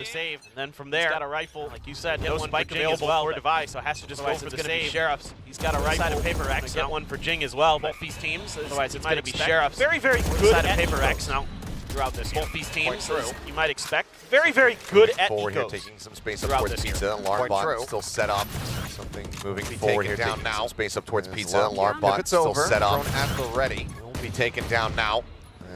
the save. And then from there, he's got a rifle. Like you said, no spike available for Devi, so has to just go for the save. Sheriffs. He's got a rifle. Side of Paper X. Get one for Jing as well. Both these teams. Otherwise, it's going to be Sheriffs. Very, very good side of Paper X now. Throughout this, both these teams, as you might expect, very, very good at forward here, ecos taking some space up towards Pizza. Alarm bot still set up. Something moving forward here, taking some space up towards Pizza. Alarm bot still set up. Drone at the ready. Will be taken down now.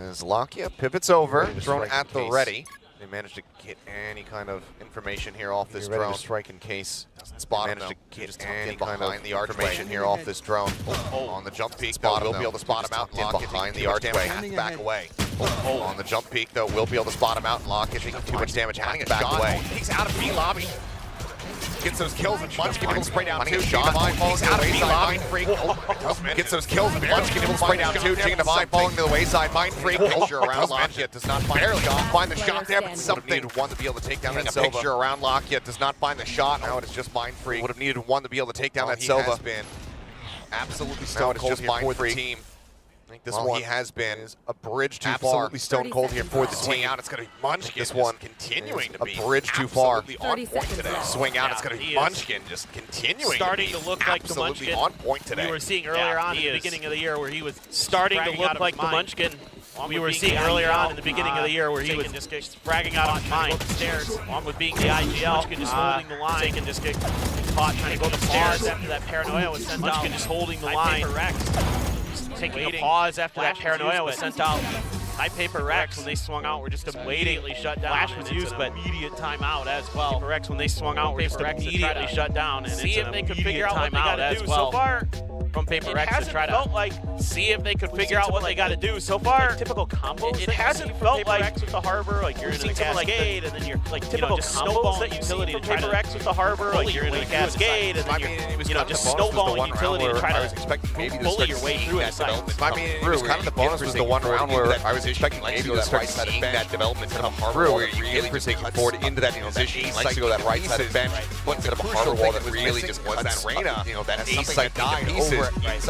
As Lakia pivots over, drone at the ready. They managed to get any kind of information here off this drone. Strike in case. Spot managed to get any kind of information here off this drone. On the jump peak, though, we'll be able to spot him out and lock it behind the archway. Back away. On the jump peak, though, we'll be able to spot him out and lock it. Taking too much damage, having it back away. He's out of B lobby. Gets those kills and Munchkin able to spray down too. He's out of B lobby. Gets those kills and Munchkin able to spray down too. Jing Divine falling to the wayside. Mind Freak. Picture around Lakia does not find the shot there, but something. Needed one to be able to take down that Silva. picture around Lakia does not find the shot. Now it is just Mind Freak. Would have needed one to be able to take down that Silva. Has been absolutely Now stone it's cold just here Mind for the Freak. team. I think this one he has been is a bridge too far. absolutely stone cold here for the Swing team. out, It's going to be Munchkin. This one continuing to a be bridge too far. absolutely on point today. Swing out. It's going to be Munchkin just continuing starting to to look be like the absolutely Munchkin on point today. we were seeing earlier on in the beginning of the year where he was starting to look like the Munchkin we were seeing earlier on in the beginning of the year where he was just fragging out of his mind. Stairs, along with being the IGL. Munchkin just holding the line. Taking just get caught trying to go to stairs after that paranoia was sent out. Munchkin just holding the line. Taking a pause after that paranoia was sent out. High Paper Rex, when they swung out, were just immediately shut down. Flash was used, but immediate timeout as well. Paper Rex, when they swung out, were just immediately shut down. And see if they could figure out what they got to do so far. From Paper Rex to try to see if they could figure out what they got to do so far. Typical combos. It hasn't felt like with the Harbor, like you're in a Cascade, and then you're like typical combos that you see from Paper X with the Harbor, like you're in a Cascade, and then you're just snowballing utility to try to bully your way through it. I mean, it was kind of the bonus was the one round where I was expecting maybe to start seeing that development come through, where you get taking forward into that position. He likes to go that right side of the bench, but instead of a harbor wall that really just was that Reyna. That A-side died over.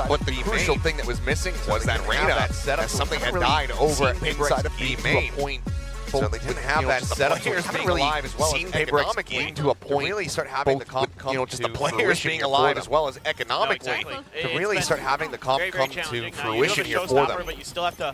But the crucial thing that was missing was that Reyna. That something had died over inside of B main. So they didn't have that setup. So it's haven't really seen Paper X getting to a point really start having the comp come just the players being alive as well as economically to really start having the comp come to fruition here for them. But you still have to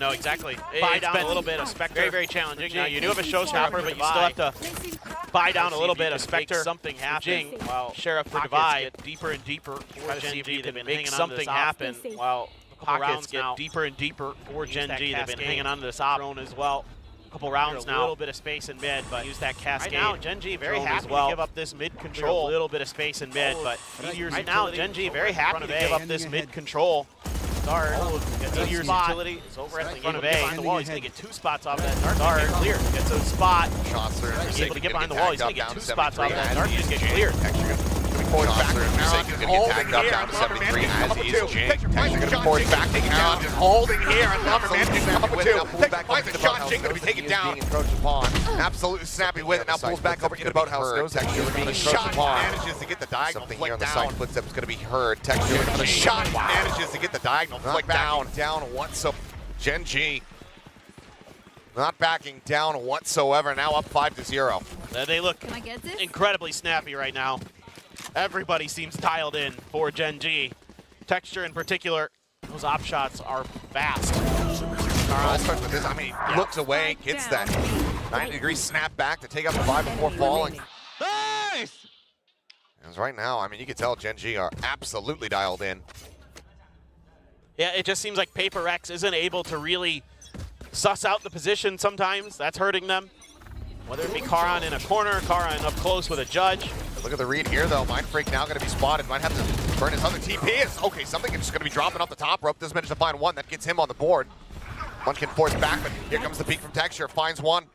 buy down a little bit of Spectre. Very, very challenging. Now you do have a showstopper, but you still have to buy down a little bit of Spectre. Something happen while Sheriff Divide get deeper and deeper for Gen G. They've been make something happen while pockets get deeper and deeper for Gen G. They've been hanging on to this drone as well. Couple rounds now. A little bit of space in mid, but use that cascade. Right now, Gen G very happy to give up this mid control. A little bit of space in mid, but right now, Gen G very happy to give up this mid control. Dart, Meteor's utility is over at the front of A. Behind the wall, he's going to get 2 spots off that Dart. Clear, gets a spot. Shots are able to get behind the wall, he's going to get 2 spots off that Dart. Just get cleared. Forward back going to get tagged up down to 73 as he is Jing. Texture going to be forward back, taking down, just holding here, and Lumberman is come up with 2. Finds the shot, Jing going to be taken down. Absolutely snappy with it, now pulls back over into the boathouse. Knows Texture being shot, manages to get the diagonal flick down. Footstep is going to be heard. Texture the shot manages to get the diagonal flick down whatsoever. Gen G not backing down whatsoever, now up 5-0. They look incredibly snappy right now. Everybody seems dialed in for Gen G. Texture in particular, those op shots are fast. Carl starts with this, looks away, gets that 90-degree snap back to take up the 5 before falling. Nice! As right now, you can tell Gen G are absolutely dialed in. Yeah, it just seems like Paper X isn't able to really suss out the position sometimes. That's hurting them. Whether it be Karan in a corner, Karan up close with a judge. Look at the read here, though. Mind Freak now going to be spotted. Might have to burn his other TP. Okay, something is just going to be dropping off the top rope. Doesn't manage to find one. That gets him on the board. Munchkin forced back, but here comes the peek from Texture. Finds one.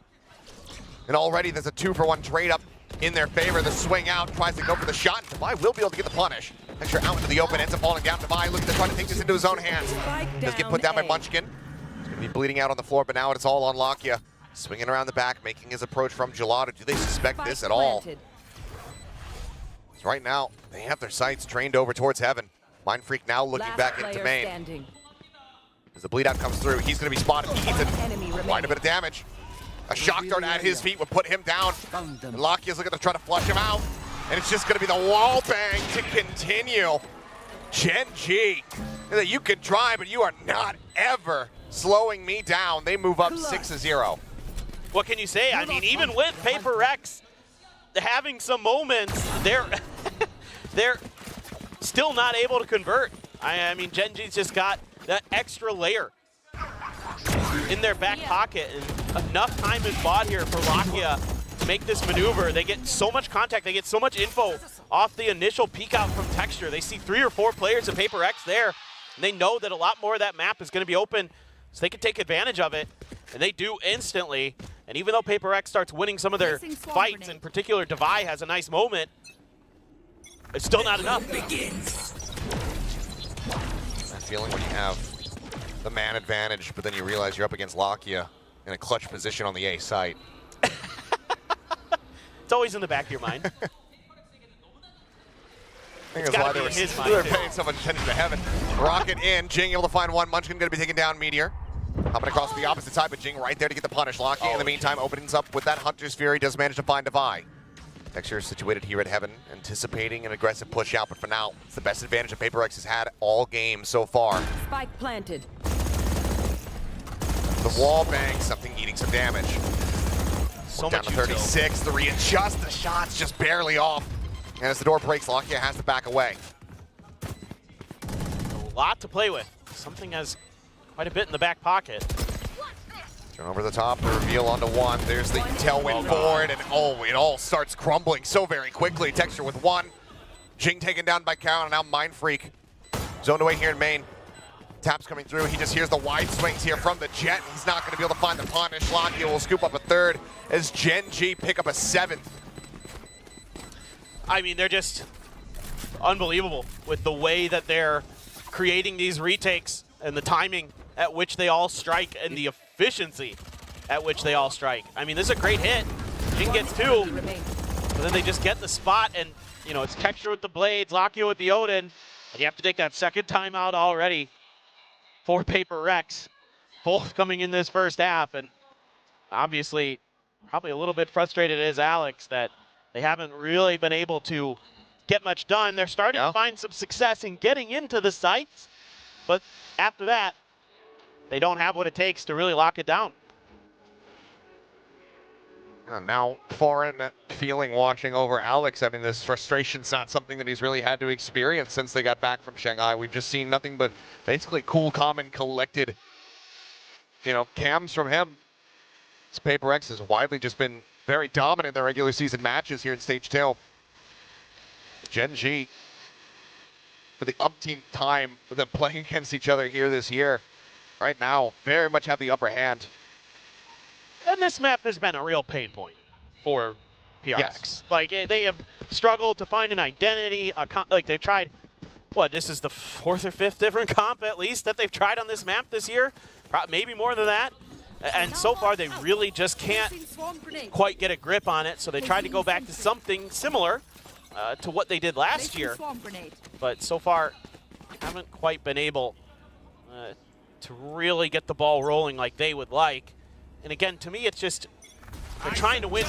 And already there's a 2-for-1 trade up in their favor. The swing out, tries to go for the shot. And Devi will be able to get the punish. Texture out into the open, ends up falling down. Devi looking to try to take this into his own hands. Does get put down by Munchkin. He's going to be bleeding out on the floor, but now it's all on Lakia. Swinging around the back, making his approach from Gelato. Do they suspect this at all? Right now, they have their sights trained over towards Heaven. Mind Freak now looking back into main. As the bleed out comes through, he's going to be spotted. He eats quite a bit of damage. A shock dart at his feet would put him down. And Locky's looking to try to flush him out. And it's just going to be the wall bang to continue. Gen G, you can try, but you are not ever slowing me down. They move up 6-0. What can you say? I mean, even with PRX having some moments, they're still not able to convert. I mean, Gen G's just got that extra layer in their back pocket, and enough time is bought here for Lakia to make this maneuver. They get so much contact, they get so much info off the initial peek out from Texture. They see 3 or 4 players of PRX there, and they know that a lot more of that map is going to be open, so they can take advantage of it, and they do instantly. And even though PRX starts winning some of their fights, in particular Devi has a nice moment, it's still not enough. That feeling when you have the man advantage, but then you realize you're up against Lakia in a clutch position on the A site. It's always in the back of your mind. I think that's why they were paying so much attention to heaven. Rocket in, Jing able to find one. Munchkin going to be taking down Meteor. Hopping across to the opposite side, but Jing right there to get the punish. Locky in the meantime opens up with that Hunter's Fury, does manage to find Devi. Texture is situated here at Heaven, anticipating an aggressive push out, but for now, it's the best advantage that PRX has had all game so far. Spike planted. The wall bang, something eating some damage. So down to 36, the readjust, the shot's just barely off. And as the door breaks, Lakia has to back away. A lot to play with. Something has quite a bit in the back pocket. Turn over the top, the reveal onto one. There's the tailwind forward, and oh, it all starts crumbling so very quickly. Texture with one. Jing taken down by Cow, and now Mind Freak. Zoned away here in main. Taps coming through. He just hears the wide swings here from the Jet. He's not going to be able to find the punish. Lakia will scoop up a 3rd as Gen G pick up a 7th. I mean, they're just unbelievable with the way that they're creating these retakes and the timing at which they all strike and the efficiency at which they all strike. I mean, this is a great hit. Jing gets 2, but then they just get the spot, and you know, it's Texture with the blades, Lakia with the Odin, and you have to take that second timeout already for PRX. Both coming in this first half, and obviously probably a little bit frustrated is Alex that they haven't really been able to get much done. They're starting to find some success in getting into the sites, but after that, they don't have what it takes to really lock it down. Now, foreign feeling watching over Alex. I mean, this frustration's not something that he's really had to experience since they got back from Shanghai. We've just seen nothing but basically cool, calm, and collected, you know, cams from him. This PRX has widely just been very dominant in their regular season matches here in Stage 2. Gen G, for the umpteenth time with them playing against each other here this year, right now, very much have the upper hand. And this map has been a real pain point for PRX. Yes. Like, they have struggled to find an identity. Like, they've tried, what, this is the 4th or 5th different comp, at least, that they've tried on this map this year? Maybe more than that. And so far, they really just can't quite get a grip on it, so they tried to go back to something similar to what they did last year. But so far, haven't quite been able to really get the ball rolling like they would like. And again, to me, it's just they're trying to win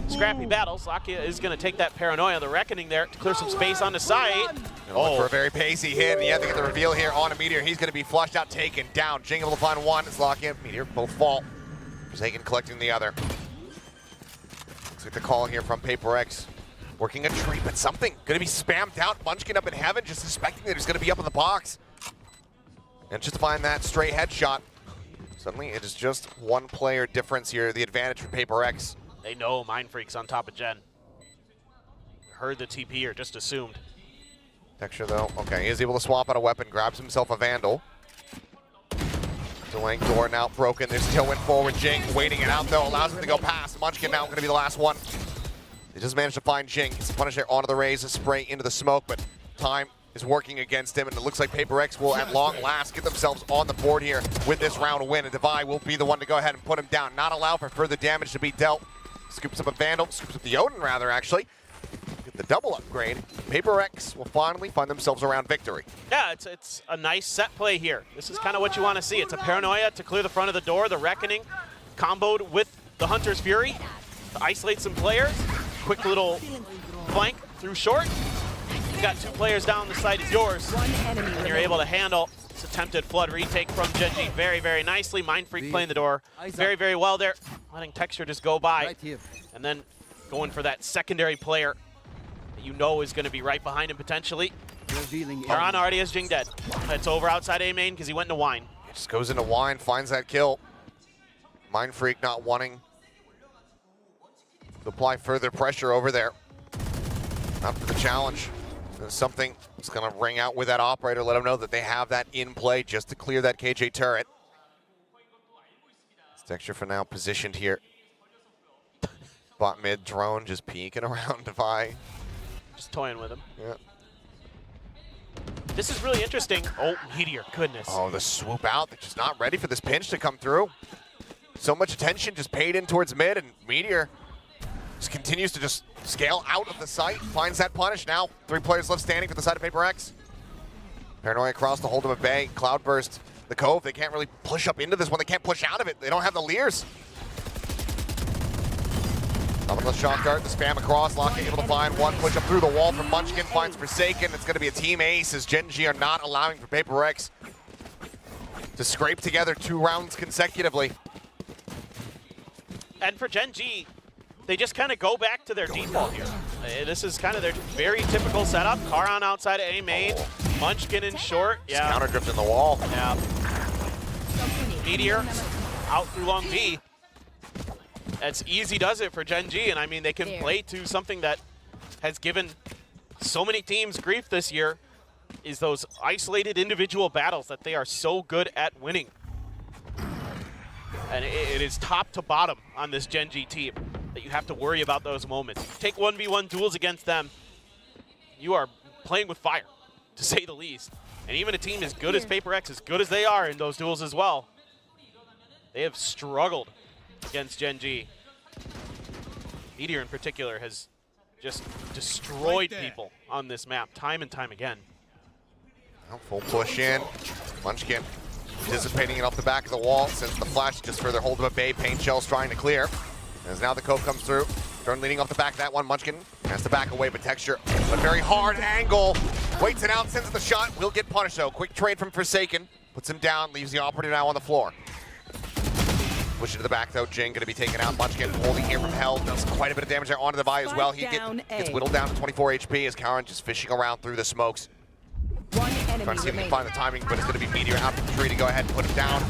scrappy battles. Lakia is going to take that Paranoia, the Reckoning there, to clear some space on the site. Look for a very pacey hit, and yeah, they get the reveal here on a Meteor. He's going to be flushed out, taken down. Jing able to find one. It's Lakia, Meteor, both fall. Forsaken collecting the other. Looks like the call here from PRX. Working a tree, but something going to be spammed out. Munchkin up in heaven, just suspecting that he's going to be up in the box. And just to find that stray headshot. Suddenly, it is just one player difference here, the advantage for PRX. They know Mind Freak's on top of Gen. Heard the TP or just assumed. Texture though, okay, he is able to swap out a weapon, grabs himself a Vandal. Delaying door now broken, there's tailwind forward, Jing waiting it out though, allows him to go past. Munchkin now gonna be the last one. He just managed to find Jing, gets the punish there onto the raise, a spray into the smoke, but time is working against him, and it looks like PRX will at long last get themselves on the board here with this round win, and Devi will be the one to go ahead and put him down, not allow for further damage to be dealt. Scoops up a Vandal, scoops up the Odin rather actually. Get the double upgrade. PRX will finally find themselves around victory. Yeah, it's a nice set play here. This is kind of what you want to see. It's a Paranoia to clear the front of the door, the Reckoning comboed with the Hunter's Fury to isolate some players. Quick little flank through short. You've got 2 players down, the site is yours. And you're able to handle this attempted flood retake from Gen.G very, very nicely. Mindfreak playing the door very, very well there. Letting Texture just go by. And then going for that secondary player that you know is going to be right behind him potentially. Karan already has Jing dead. It's over outside A main because he went into Wine. Just goes into Wine, finds that kill. Mindfreak not wanting to apply further pressure over there. Not for the challenge. There's something that's going to ring out with that operator, let them know that they have that in play just to clear that KJ turret. Texture for now positioned here. Bot mid drone just peeking around Devi. Just toying with him. Yeah. This is really interesting. Oh, Meteor, goodness. Oh, the swoop out. They're just not ready for this pinch to come through. So much attention just paid in towards mid, and Meteor just continues to just scale out of the site. Finds that punish now. 3 players left standing for the side of PRX. Paranoia across to hold them at bay. Cloudburst, the Cove. They can't really push up into this one. They can't push out of it. They don't have the Leers. Up on the shot guard, the spam across. Lockett able to find one. Push up through the wall from Munchkin. Finds Forsaken. It's going to be a team ace as Gen.G are not allowing for PRX to scrape together 2 rounds consecutively. And for Gen.G, they just kind of go back to their default here. This is kind of their very typical setup. Karan outside of A main, Munchkin in short. Yeah. Counter drift in the wall. Yeah. Meteor out through long B. That's easy does it for Gen.G, and I mean they can play to something that has given so many teams grief this year, is those isolated individual battles that they are so good at winning. And it is top to bottom on this Gen.G team that you have to worry about those moments. Take 1v1 duels against them, you are playing with fire, to say the least. And even a team as good as PRX, as good as they are in those duels as well, they have struggled against Gen.G. Meteor in particular has just destroyed people on this map time and time again. Well, full push in. Munchkin anticipating it off the back of the wall, since the flash just further hold him at bay. Paint Shell's trying to clear. As now the Cove comes through. Turn leading off the back of that one. Munchkin has to back away, but Texture, a very hard angle. Waits it out, sends the shot. Will get punished though. Quick trade from Forsaken. Puts him down, leaves the operator now on the floor. Push it to the back though. Jing going to be taken out. Munchkin holding here from hell. Does quite a bit of damage there onto the Vi as well. He gets whittled down to 24 HP as Karan just fishing around through the smokes. Trying to see if he can find the timing, but it's going to be Meteor out the tree to go ahead and put him down.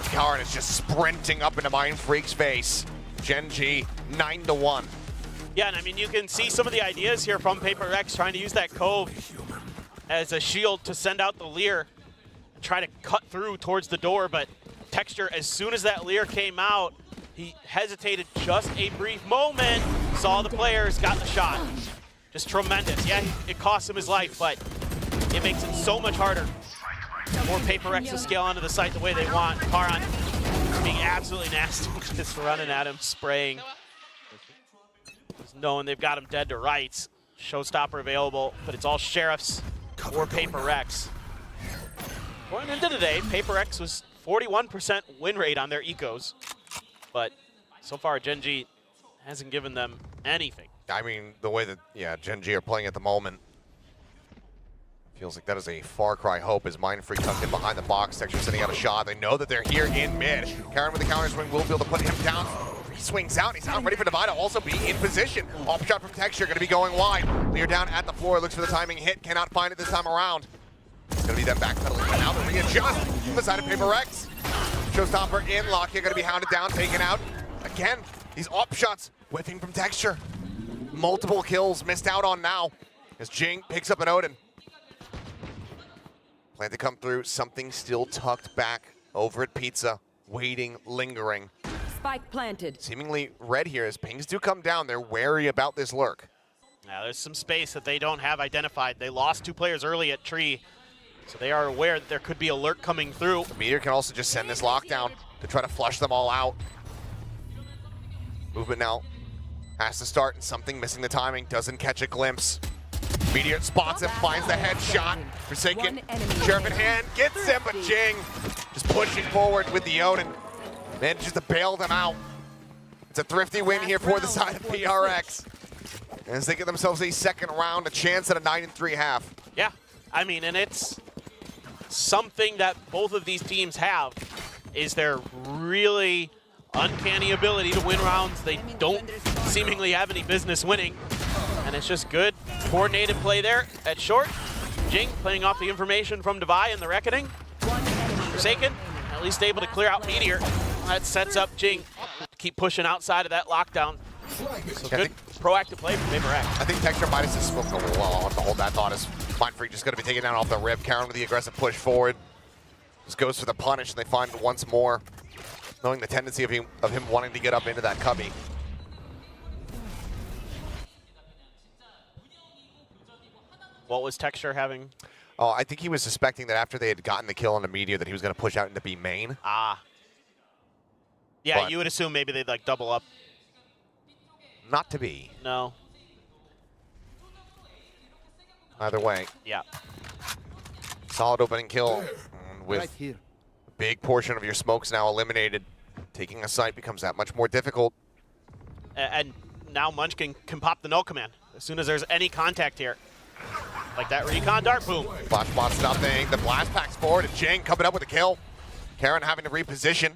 Karan is just sprinting up into Mindfreak's face. Gen.G 9-1. Yeah, and I mean you can see some of the ideas here from PRX trying to use that Cove as a shield to send out the Leer and try to cut through towards the door, but Texture, as soon as that Leer came out, he hesitated just a brief moment, saw the players, got the shot. Just tremendous. Yeah, it cost him his life, but it makes it so much harder for PRX to scale onto the site the way they want. Karan being absolutely nasty, just running at him, spraying. Just knowing they've got him dead to rights. Showstopper available, but it's all Sheriffs or PRX. Going into today, PRX was 41% win rate on their ecos, but so far Gen.G hasn't given them anything. I mean, the way that, yeah, Gen.G are playing at the moment, feels like that is a far cry hope as Mindfreak tucked in behind the box. Texture sending out a shot. They know that they're here in mid. Karan with the counter swing will be able to put him down. He swings out. He's not ready for Devi to also be in position. Off shot from Texture, going to be going wide. Leer down at the floor, looks for the timing hit. Cannot find it this time around. It's going to be them backpedaling, but now they're readjust from the side of PRX. Showstopper in, Lockyer going to be hounded down, taken out. Again, these op shots whiffing from Texture. Multiple kills missed out on now as Jing picks up an Odin. Plan to come through, something still tucked back over at Pizza, waiting, lingering. Spike planted. Seemingly red here as pings do come down. They're wary about this lurk. Now there's some space that they don't have identified. They lost 2 players early at Tree, so they are aware that there could be a lurk coming through. The Meteor can also just send this lockdown to try to flush them all out. Movement now has to start, and something missing the timing, doesn't catch a glimpse. Meteor spots him, finds the headshot. Forsaken, Sheriff in hand, gets him, but Jing just pushing forward with the Odin. Manages to bail them out. It's a thrifty win here for the side of PRX. As they get themselves a second round, a chance at a 9-3 half. Yeah, I mean, and it's something that both of these teams have, is their really uncanny ability to win rounds they don't seemingly have any business winning. And it's just good coordinated play there at short. Jing playing off the information from Devi and the Reckoning. Forsaken, at least able to clear out Meteor. That sets up Jing to keep pushing outside of that lockdown. So good proactive play from PRX. I think Texture Midas has spoken a little well to hold that thought as Mind Freak just going to be taken down off the rip. Karen with the aggressive push forward. Just goes for the punish, and they find once more, knowing the tendency of him wanting to get up into that cubby. What was Texture having? Oh, I think he was suspecting that after they had gotten the kill on the Meteor that he was going to push out into B main. Ah. Yeah, But you would assume maybe they'd like double up. Not to be. No. Either way. Yeah. Solid opening kill. And with a big portion of your smokes now eliminated, taking a site becomes that much more difficult. And now Munchkin can pop the null command as soon as there's any contact here. Like that recon dart, boom. Flash bots nothing. The blast packs forward, and Jing coming up with a kill. Karen having to reposition.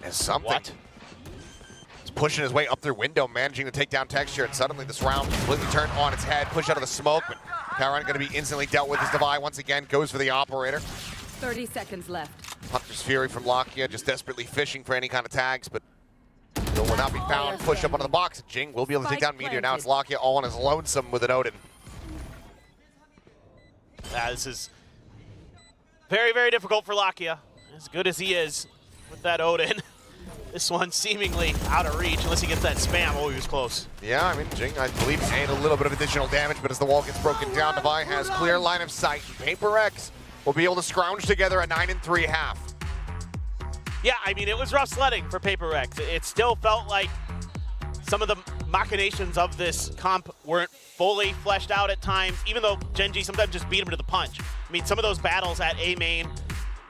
And something. What? He's pushing his way up through window, managing to take down Texture, and suddenly this round completely turned on its head, push out of the smoke, but Karen going to be instantly dealt with as Devi once again goes for the operator. 30 seconds left. Hunter's Fury from Lakia just desperately fishing for any kind of tags, but will not be found. Push up onto the box. Jing will be able to take down Meteor. Now it's Lakia all on his lonesome with an Odin. This is very, very difficult for Lakia. As good as he is with that Odin, this one seemingly out of reach unless he gets that spam. Oh, he was close. Yeah, I mean, Jing, I believe, ate a little bit of additional damage, but as the wall gets broken down, Devi has clear line of sight. PRX will be able to scrounge together a 9-3 half. Yeah, I mean, it was rough sledding for PRX. It still felt like some of the machinations of this comp weren't fully fleshed out at times, even though Genji sometimes just beat him to the punch. I mean, some of those battles at A main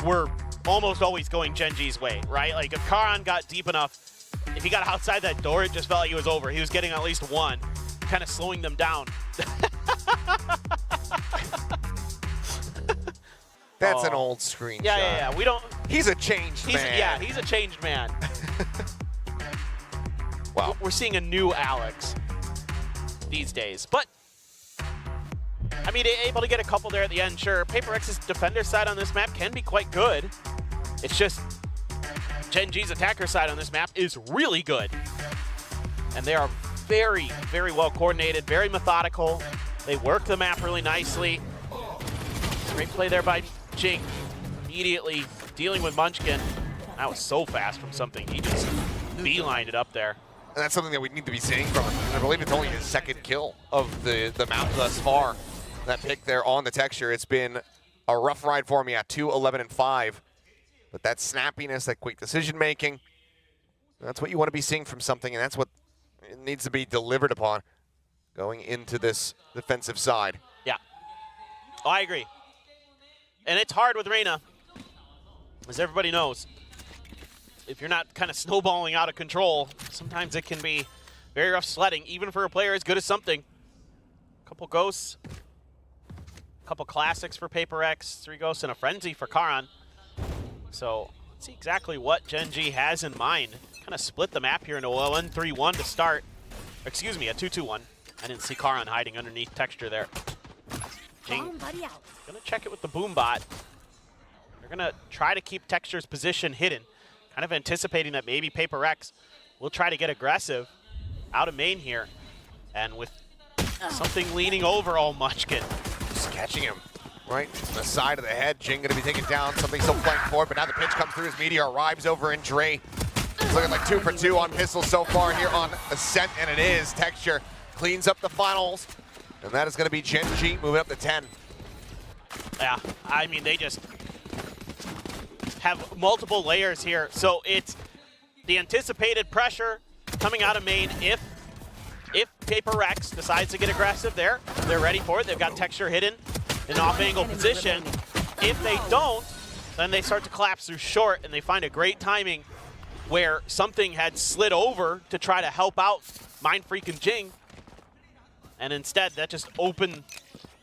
were almost always going Genji's way, right? Like, if Karan got deep enough, if he got outside that door, it just felt like it was over. He was getting at least one, kind of slowing them down. That's an old screenshot. Yeah. We don't. He's a changed man. Yeah, he's a changed man. Wow. We're seeing a new Alex these days, but I mean, able to get a couple there at the end, sure. PRX's defender side on this map can be quite good. It's just Genji's attacker side on this map is really good, and they are very, very well coordinated, very methodical. They work the map really nicely. Great play there by Jing, immediately dealing with Munchkin. That was so fast from something. He just beelined it up there. And that's something that we need to be seeing from him. I believe it's only his second kill of the map thus far. That pick there on the Texture, it's been a rough ride for me at 2-11-5. But that snappiness, that quick decision making, that's what you want to be seeing from something, and that's what it needs to be delivered upon going into this defensive side. Yeah. Oh, I agree. And it's hard with Reyna, as everybody knows. If you're not kind of snowballing out of control, sometimes it can be very rough sledding, even for a player as good as something. Couple ghosts, couple classics for PRX, 3 ghosts and a frenzy for Karan. So let's see exactly what Genji has in mind. Kind of split the map here into a 1-3-1 to start. Excuse me, a 2-2-1. I didn't see Karan hiding underneath Texture there. Jing gonna check it with the boom bot. They're gonna try to keep Texture's position hidden, kind of anticipating that maybe PRX will try to get aggressive out of main here. And with something leaning over all Munchkin. Just catching him right on the side of the head. Jing gonna be taken down, something still playing forward, but now the pitch comes through as Meteor arrives over in Dre. It's looking like 2 for 2 on pistols so far here on Ascent, and it is. Texture cleans up the finals, and that is gonna be Genji moving up to 10. Yeah, I mean, they just have multiple layers here. So it's the anticipated pressure coming out of main. If PRX decides to get aggressive there, they're ready for it. They've got Texture hidden in off-angle position. If they don't, then they start to collapse through short, and they find a great timing where something had slid over to try to help out Mindfreak and Jing. And instead, that just opened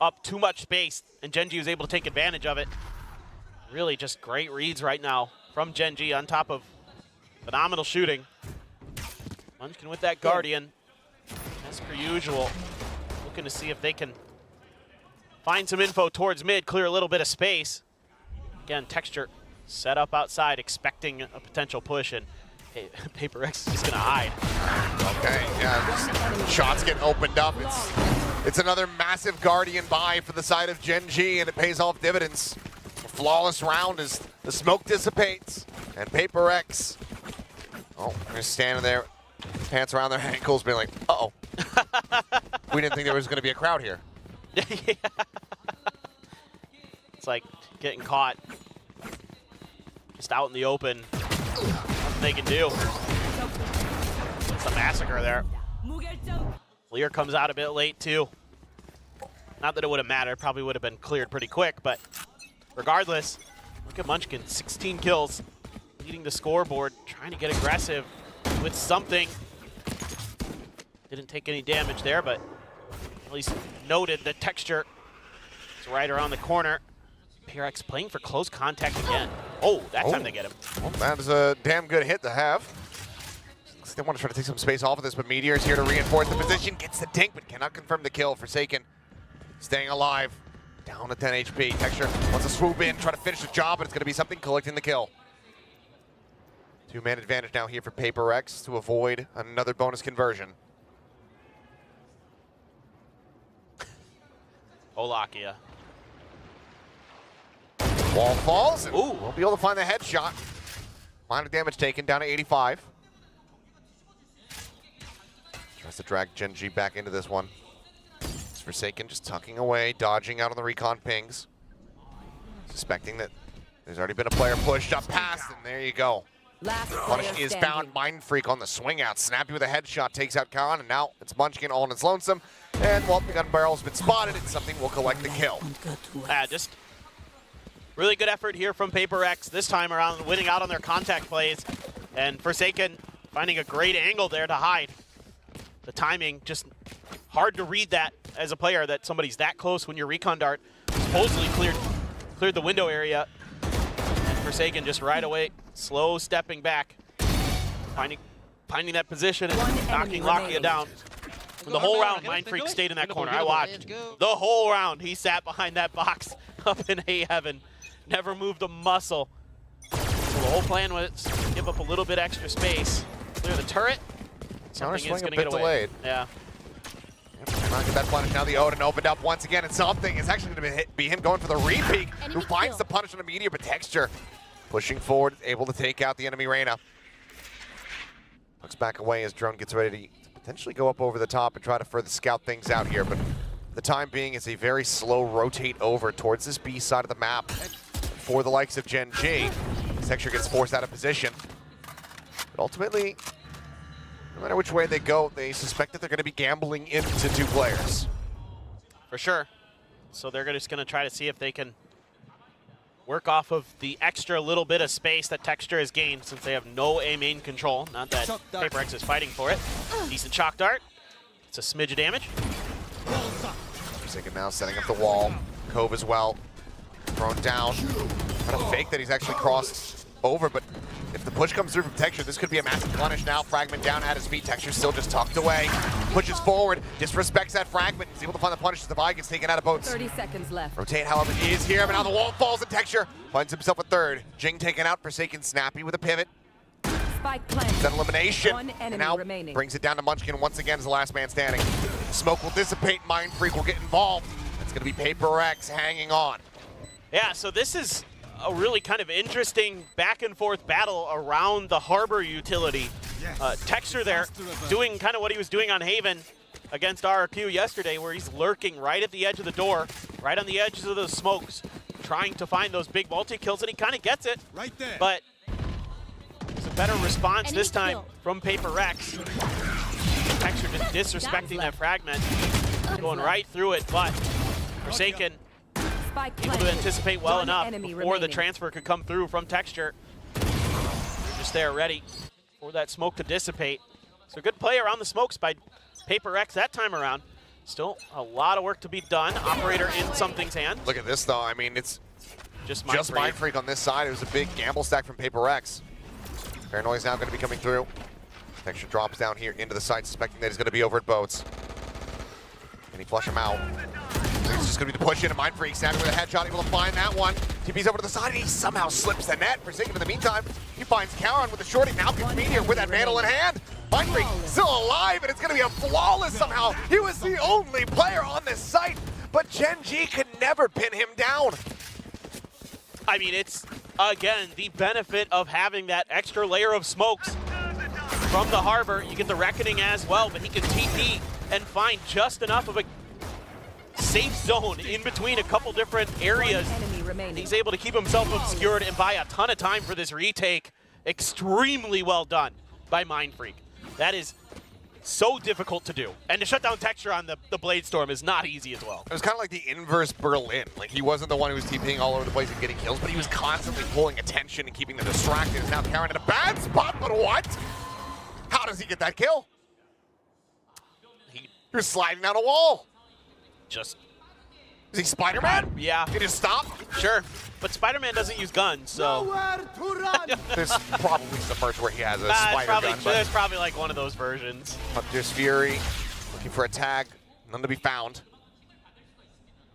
up too much space, and Gen.G was able to take advantage of it. Really just great reads right now from Gen.G on top of phenomenal shooting. Munchkin with that Guardian, as per usual. Looking to see if they can find some info towards mid, clear a little bit of space. Again, Texture set up outside, expecting a potential push, and hey, PRX is just gonna hide. Okay, yeah, shots getting opened up. It's another massive Guardian buy for the side of Gen.G, and it pays off dividends. A flawless round as the smoke dissipates, and PRX, oh, they're standing there, pants around their ankles, being like, uh-oh. We didn't think there was gonna be a crowd here. Yeah. It's like getting caught just out in the open. Nothing they can do. It's a massacre there. Lear comes out a bit late too. Not that it would have mattered, probably would have been cleared pretty quick, but regardless, look at Munchkin, 16 kills, leading the scoreboard, trying to get aggressive with something. Didn't take any damage there, but at least noted the Texture is right around the corner. PRX playing for close contact again. Oh, that time they get him. Well, that is a damn good hit to have. They want to try to take some space off of this, but Meteor's here to reinforce the position. Gets the dink, but cannot confirm the kill. Forsaken staying alive. Down to 10 HP. Texture wants to swoop in, try to finish the job, but it's going to be something collecting the kill. Two-man advantage now here for PRX to avoid another bonus conversion. Olakia. Wall falls, and ooh, won't be able to find the headshot. Minor damage taken, down to 85. Tries to drag Gen.G back into this one. It's Forsaken just tucking away, dodging out on the recon pings. Suspecting that there's already been a player pushed up past, and there you go. Punish is found. Mindfreak on the swing out. Snappy with a headshot takes out Khan, and now it's Munchkin all on its lonesome. And well, the gun barrel's been spotted, and something will collect the kill. Just really good effort here from PRX this time around, winning out on their contact plays. And Forsaken finding a great angle there to hide. The timing, just hard to read that as a player, that somebody's that close when your recon dart supposedly cleared the window area. And Forsaken just right away, slow stepping back, finding that position and knocking Lakia down. The whole round, Mindfreak stayed in that corner. I watched the whole round. He sat behind that box up in A heaven, never moved a muscle. So the whole plan was to give up a little bit extra space, clear the turret. Something is going to get delayed. Yeah. Not get that punish. Now the Odin opened up once again, and something is actually going to be him going for the re-peek, who finds the punish on a Meteor, but Texture pushing forward, able to take out the enemy Reyna. Looks back away as Drone gets ready to potentially go up over the top and try to further scout things out here, but the time being is a very slow rotate over towards this B side of the map for the likes of Gen.G. Texture gets forced out of position, but ultimately, no matter which way they go, they suspect that they're going to be gambling into two players. For sure. So they're just going to try to see if they can work off of the extra little bit of space that Texture has gained since they have no A main control. Not that PRX is fighting for it. Decent shock dart. It's a smidge of damage. Forsaken now setting up the wall. Cove as well. Thrown down. Trying to fake that he's actually crossed over, but if the push comes through from Texture, this could be a massive punish now. Fragment down at his feet. Texture still just tucked away. Pushes forward, disrespects that Fragment. He's able to find the punish as the Divide gets taken out of boats. 30 seconds left. Rotate, however, is here, but now the wall falls and Texture finds himself a third. Jing taken out, Forsaken snappy with a pivot. Spike planted. Then elimination. One enemy and now remaining. Brings it down to Munchkin once again as the last man standing. Smoke will dissipate, Mindfreak will get involved. It's going to be PRX hanging on. Yeah, so this is a really kind of interesting back and forth battle around the harbor utility. Texture there doing kind of what he was doing on Haven against RRQ yesterday, where he's lurking right at the edge of the door, right on the edges of the smokes, trying to find those big multi-kills, and he kind of gets it. Right there. But it's a better response this time from PRX. Texture just disrespecting that fragment, going right through it, but Forsaken able to anticipate well enough before the transfer could come through from Texture. They're just there ready. for that smoke to dissipate. So good play around the smokes by PRX that time around. Still a lot of work to be done. Operator in something's hand. Look at this, though. I mean, it's just Mind Freak on this side. It was a big gamble stack from PRX. Paranoia's now going to be coming through. Texture drops down here into the side, suspecting that he's going to be over at boats. Can he flush him out? It's just going to be the push into Mind Freak. Snapping with a headshot, able to find that one. TP's over to the side, and he somehow slips the net. Forsaken in the meantime, he finds Karen with the shorty. Now gets Meteor with that Vandal in hand. Mind Freak still alive, and it's going to be a flawless somehow. He was the only player on this site, but Gen G could never pin him down. I mean, it's, again, the benefit of having that extra layer of smokes from the harbor. You get the Reckoning as well, but he can TP and find just enough of a safe zone in between a couple different areas. He's able to keep himself obscured and buy a ton of time for this retake. Extremely well done by Mind Freak. That is so difficult to do. And to shut down Texture on the Blade Storm is not easy as well. It was kind of like the inverse Berlin. Like, he wasn't the one who was TPing all over the place and getting kills, but he was constantly pulling attention and keeping them distracted. Is now Karen in a bad spot, but what? How does he get that kill? You're sliding down a wall. Just... Is he Spider-Man? Yeah. Can he just stop? Sure. But Spider-Man doesn't use guns, so... Nowhere to run. There's probably some merch where he has a spider gun. There's probably like one of those versions. There's Fury looking for a tag. None to be found.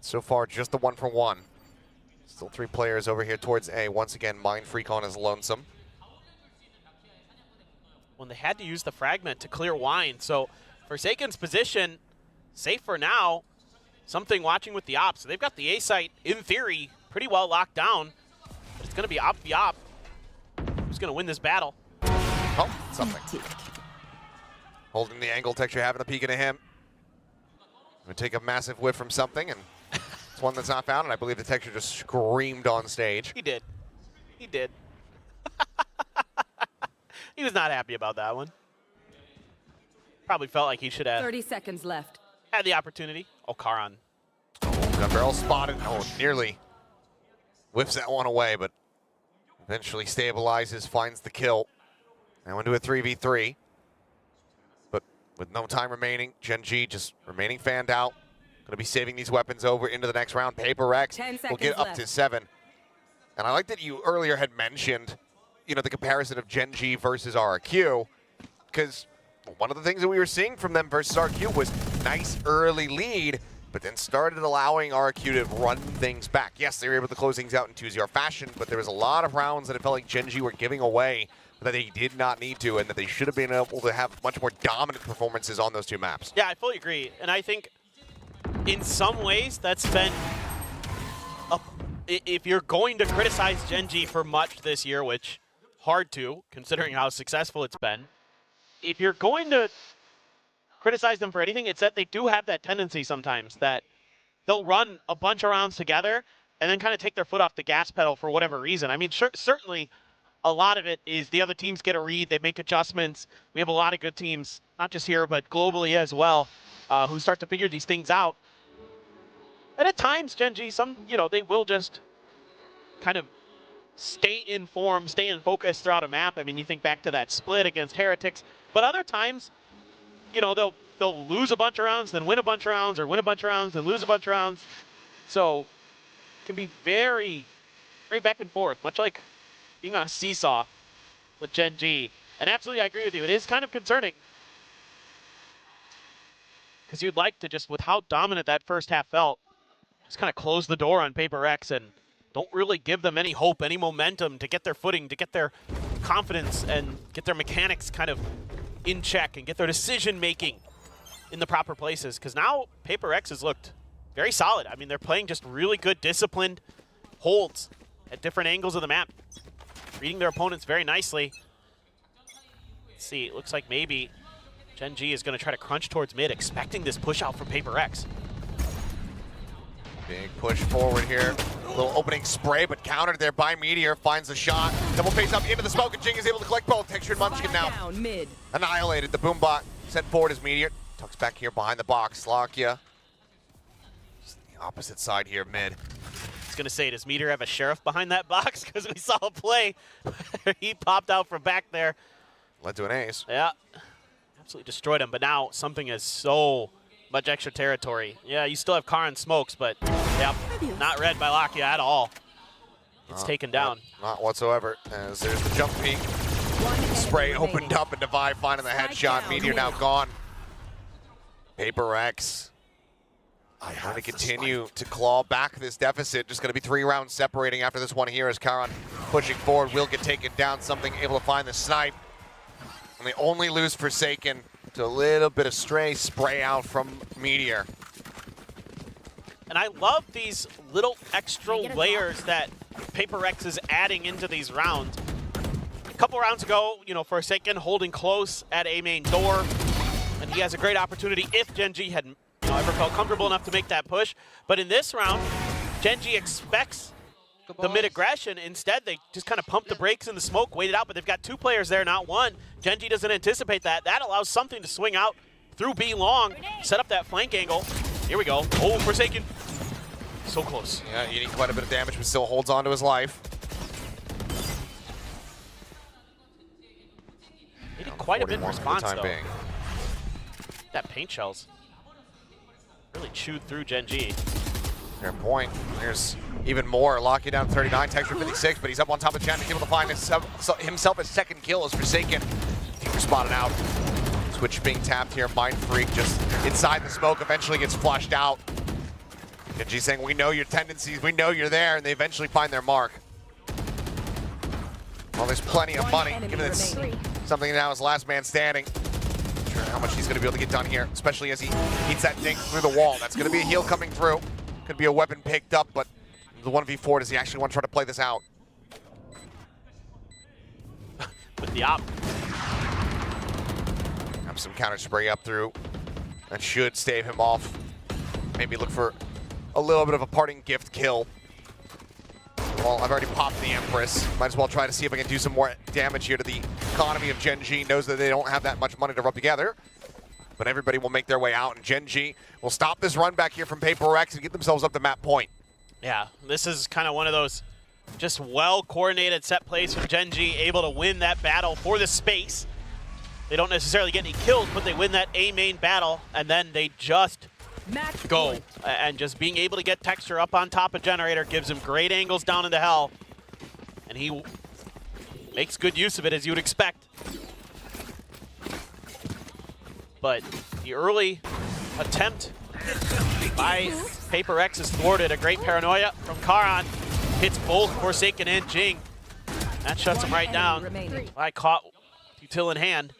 So far, just the 1-for-1. Still 3 players over here towards A. Once again, Mind Freak on his lonesome. When they had to use the fragment to clear wine, so Forsaken's position, safe for now. Something watching with the op. So they've got the A site, in theory, pretty well locked down. But it's going to be op v op. Who's going to win this battle? Oh, something. Holding the angle, Texture having a peek into him. Going to take a massive whiff from something, and it's one that's not found, and I believe the Texture just screamed on stage. He did. He did. He was not happy about that one. Probably felt like he should have 30 seconds left. had the opportunity. Oh, Karan. Got barrel spotted. Oh, nearly whiffs that one away, but eventually stabilizes, finds the kill. Now into a 3v3. But with no time remaining, Gen G just remaining fanned out. Going to be saving these weapons over into the next round. PRX will get up to 7. And I like that you earlier had mentioned, you know, the comparison of Gen G versus RQ, because one of the things that we were seeing from them versus RQ was nice early lead, but then started allowing RQ to run things back. Yes, they were able to close things out in 2-0 fashion, but there was a lot of rounds that it felt like Gen G were giving away that they did not need to, and that they should have been able to have much more dominant performances on those 2 maps. Yeah, I fully agree. And I think in some ways that's been, if you're going to criticize Gen G for much this year, which hard to, considering how successful it's been, if you're going to criticize them for anything, it's that they do have that tendency sometimes that they'll run a bunch of rounds together and then kind of take their foot off the gas pedal for whatever reason. I mean, certainly a lot of it is the other teams get a read, they make adjustments. We have a lot of good teams, not just here, but globally as well, who start to figure these things out. And at times, Gen G, they will just kind of stay in form, stay in focus throughout a map. I mean, you think back to that split against Heretics, but other times, you know, they'll lose a bunch of rounds, then win a bunch of rounds, or win a bunch of rounds, then lose a bunch of rounds. So it can be very, very back and forth, much like being on a seesaw with Gen G. And absolutely, I agree with you. It is kind of concerning, because you'd like to just, with how dominant that first half felt, just kind of close the door on PRX and don't really give them any hope, any momentum to get their footing, to get their confidence, and get their mechanics kind of in check and get their decision-making in the proper places. Because now PRX has looked very solid. I mean, they're playing just really good, disciplined holds at different angles of the map, reading their opponents very nicely. Let's see, it looks like maybe Gen G is going to try to crunch towards mid, expecting this push out from PRX. Big push forward here. A little opening spray, but countered there by Meteor. Finds the shot. Double face up into the smoke, and Jing is able to collect both. Texture and Munchkin now Down, mid. annihilated. The Boombot sent forward as Meteor. Tucks back here behind the box. Lakia. Just the opposite side here, mid. I was going to say, does Meteor have a sheriff behind that box? Because we saw a play where he popped out from back there. Led to an ace. Yeah, absolutely destroyed him. But now something is so much extra territory. Yeah, you still have Karin smokes, but yeah, not read by Lakia at all. It's taken down. Not whatsoever. As there's the jump peek. Spray opened up and Divide finding the headshot. Meteor now gone. PRX trying to continue to claw back this deficit. Just going to be 3 rounds separating after this one here as Karin pushing forward. Will get taken down. Something able to find the snipe. And they only lose Forsaken to a little bit of stray spray out from Meteor. And I love these little extra layers that PRX is adding into these rounds. A couple rounds ago, you know, Forsaken holding close at A main door, and he has a great opportunity if Gen G had ever felt comfortable enough to make that push. But in this round, Gen G expects the mid-aggression. Instead, they just kind of pump the brakes in the smoke, wait it out, but they've got 2 players there, not 1. Gen G doesn't anticipate that. That allows something to swing out through B long, set up that flank angle. Here we go. Oh, Forsaken. So close. Yeah, eating quite a bit of damage, but still holds on to his life. He did quite a bit in response, though. Being. That paint shells really chewed through Gen G. Fair point. There's even more. Lock you down 39, Texture 56, but he's up on top of Chen, able to find himself a second kill as Forsaken. Teamer spotted out. Switch being tapped here. Mind Freak just inside the smoke, eventually gets flushed out. Gen G saying, we know your tendencies, we know you're there, and they eventually find their mark. Well, there's plenty of money, given it's something now is last man standing. Not sure how much he's going to be able to get done here, especially as he eats that dink through the wall. That's going to be a heal coming through. Could be a weapon picked up, but the 1v4, does he actually want to try to play this out? With the op. Have some counter spray up through. That should stave him off. Maybe look for a little bit of a parting gift kill. Well, I've already popped the Empress. Might as well try to see if I can do some more damage here to the economy of Gen G. Knows that they don't have that much money to rub together. But everybody will make their way out, and Gen G will stop this run back here from PRX and get themselves up to map point. Yeah, this is kind of one of those just well-coordinated set plays from Gen G, able to win that battle for the space. They don't necessarily get any kills, but they win that A main battle, and then they just go. And just being able to get Texture up on top of Generator gives him great angles down into hell. And he makes good use of it, as you would expect. But the early attempt by PRX is thwarted. A great paranoia from Karin. Hits both Forsaken and Jing. That shuts him right down. I caught Util in hand.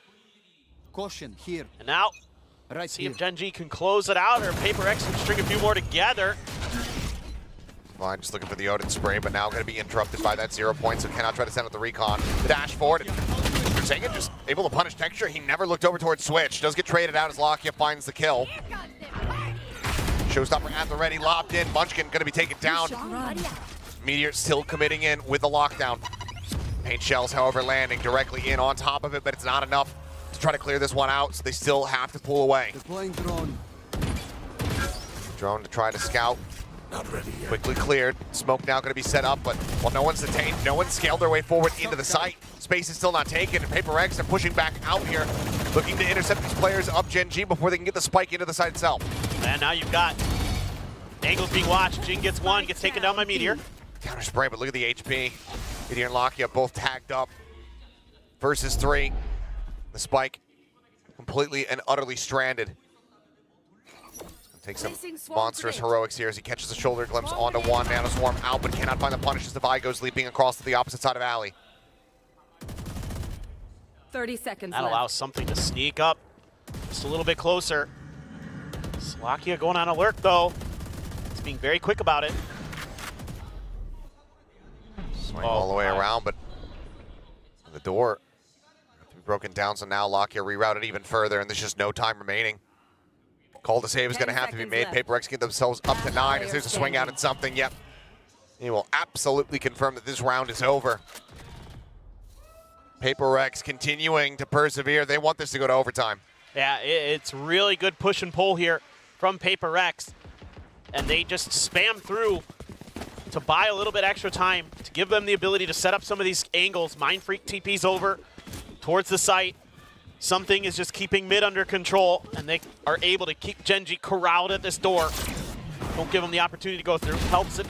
Caution here. And now, Right see if Gen G can close it out, or PRX can string a few more together. Fine, just looking for the Odin spray, but now going to be interrupted by that 0 point, so cannot try to send out the recon. The dash forward, and Forsaken just able to punish Texture. He never looked over towards Switch. Does get traded out as Lakia finds the kill. Showstopper at the ready, locked in. Munchkin going to be taken down. Meteor still committing in with the lockdown. Paint shells, however, landing directly in on top of it, but it's not enough to try to clear this one out, so they still have to pull away. Deploying drone. Drone to try to scout. Not ready yet. Quickly cleared. Smoke now going to be set up, but well, no one's detained. No one's scaled their way forward into the site. Space is still not taken, and PRX are pushing back out here, looking to intercept these players up Gen G before they can get the spike into the site itself. And now you've got angles being watched. Jing gets one, gets taken down by Meteor. Counter spray, but look at the HP. Meteor and Lakia both tagged up. Versus 3. The spike completely and utterly stranded. Take some monstrous heroics here as he catches a shoulder glimpse onto one. Nanoswarm out, but cannot find the punish as Divide goes leaping across to the opposite side of Alley. 30 seconds That left. allows something to sneak up just a little bit closer. Lakia going on alert, though. He's being very quick about it. Swing all the way around, but the door to be broken down, so now Lakia rerouted even further, and there's just no time remaining. Call to save is going to have to be made. PRX get themselves up to 9 as there's a swing out at something. Yep. He will absolutely confirm that this round is over. PRX continuing to persevere. They want this to go to overtime. Yeah, it's really good push and pull here from PRX. And they just spam through to buy a little bit extra time, to give them the ability to set up some of these angles. Mind Freak TP's over. towards the site. Something is just keeping mid under control, and they are able to keep Gen.G corralled at this door. Don't give them the opportunity to go through. Helps it.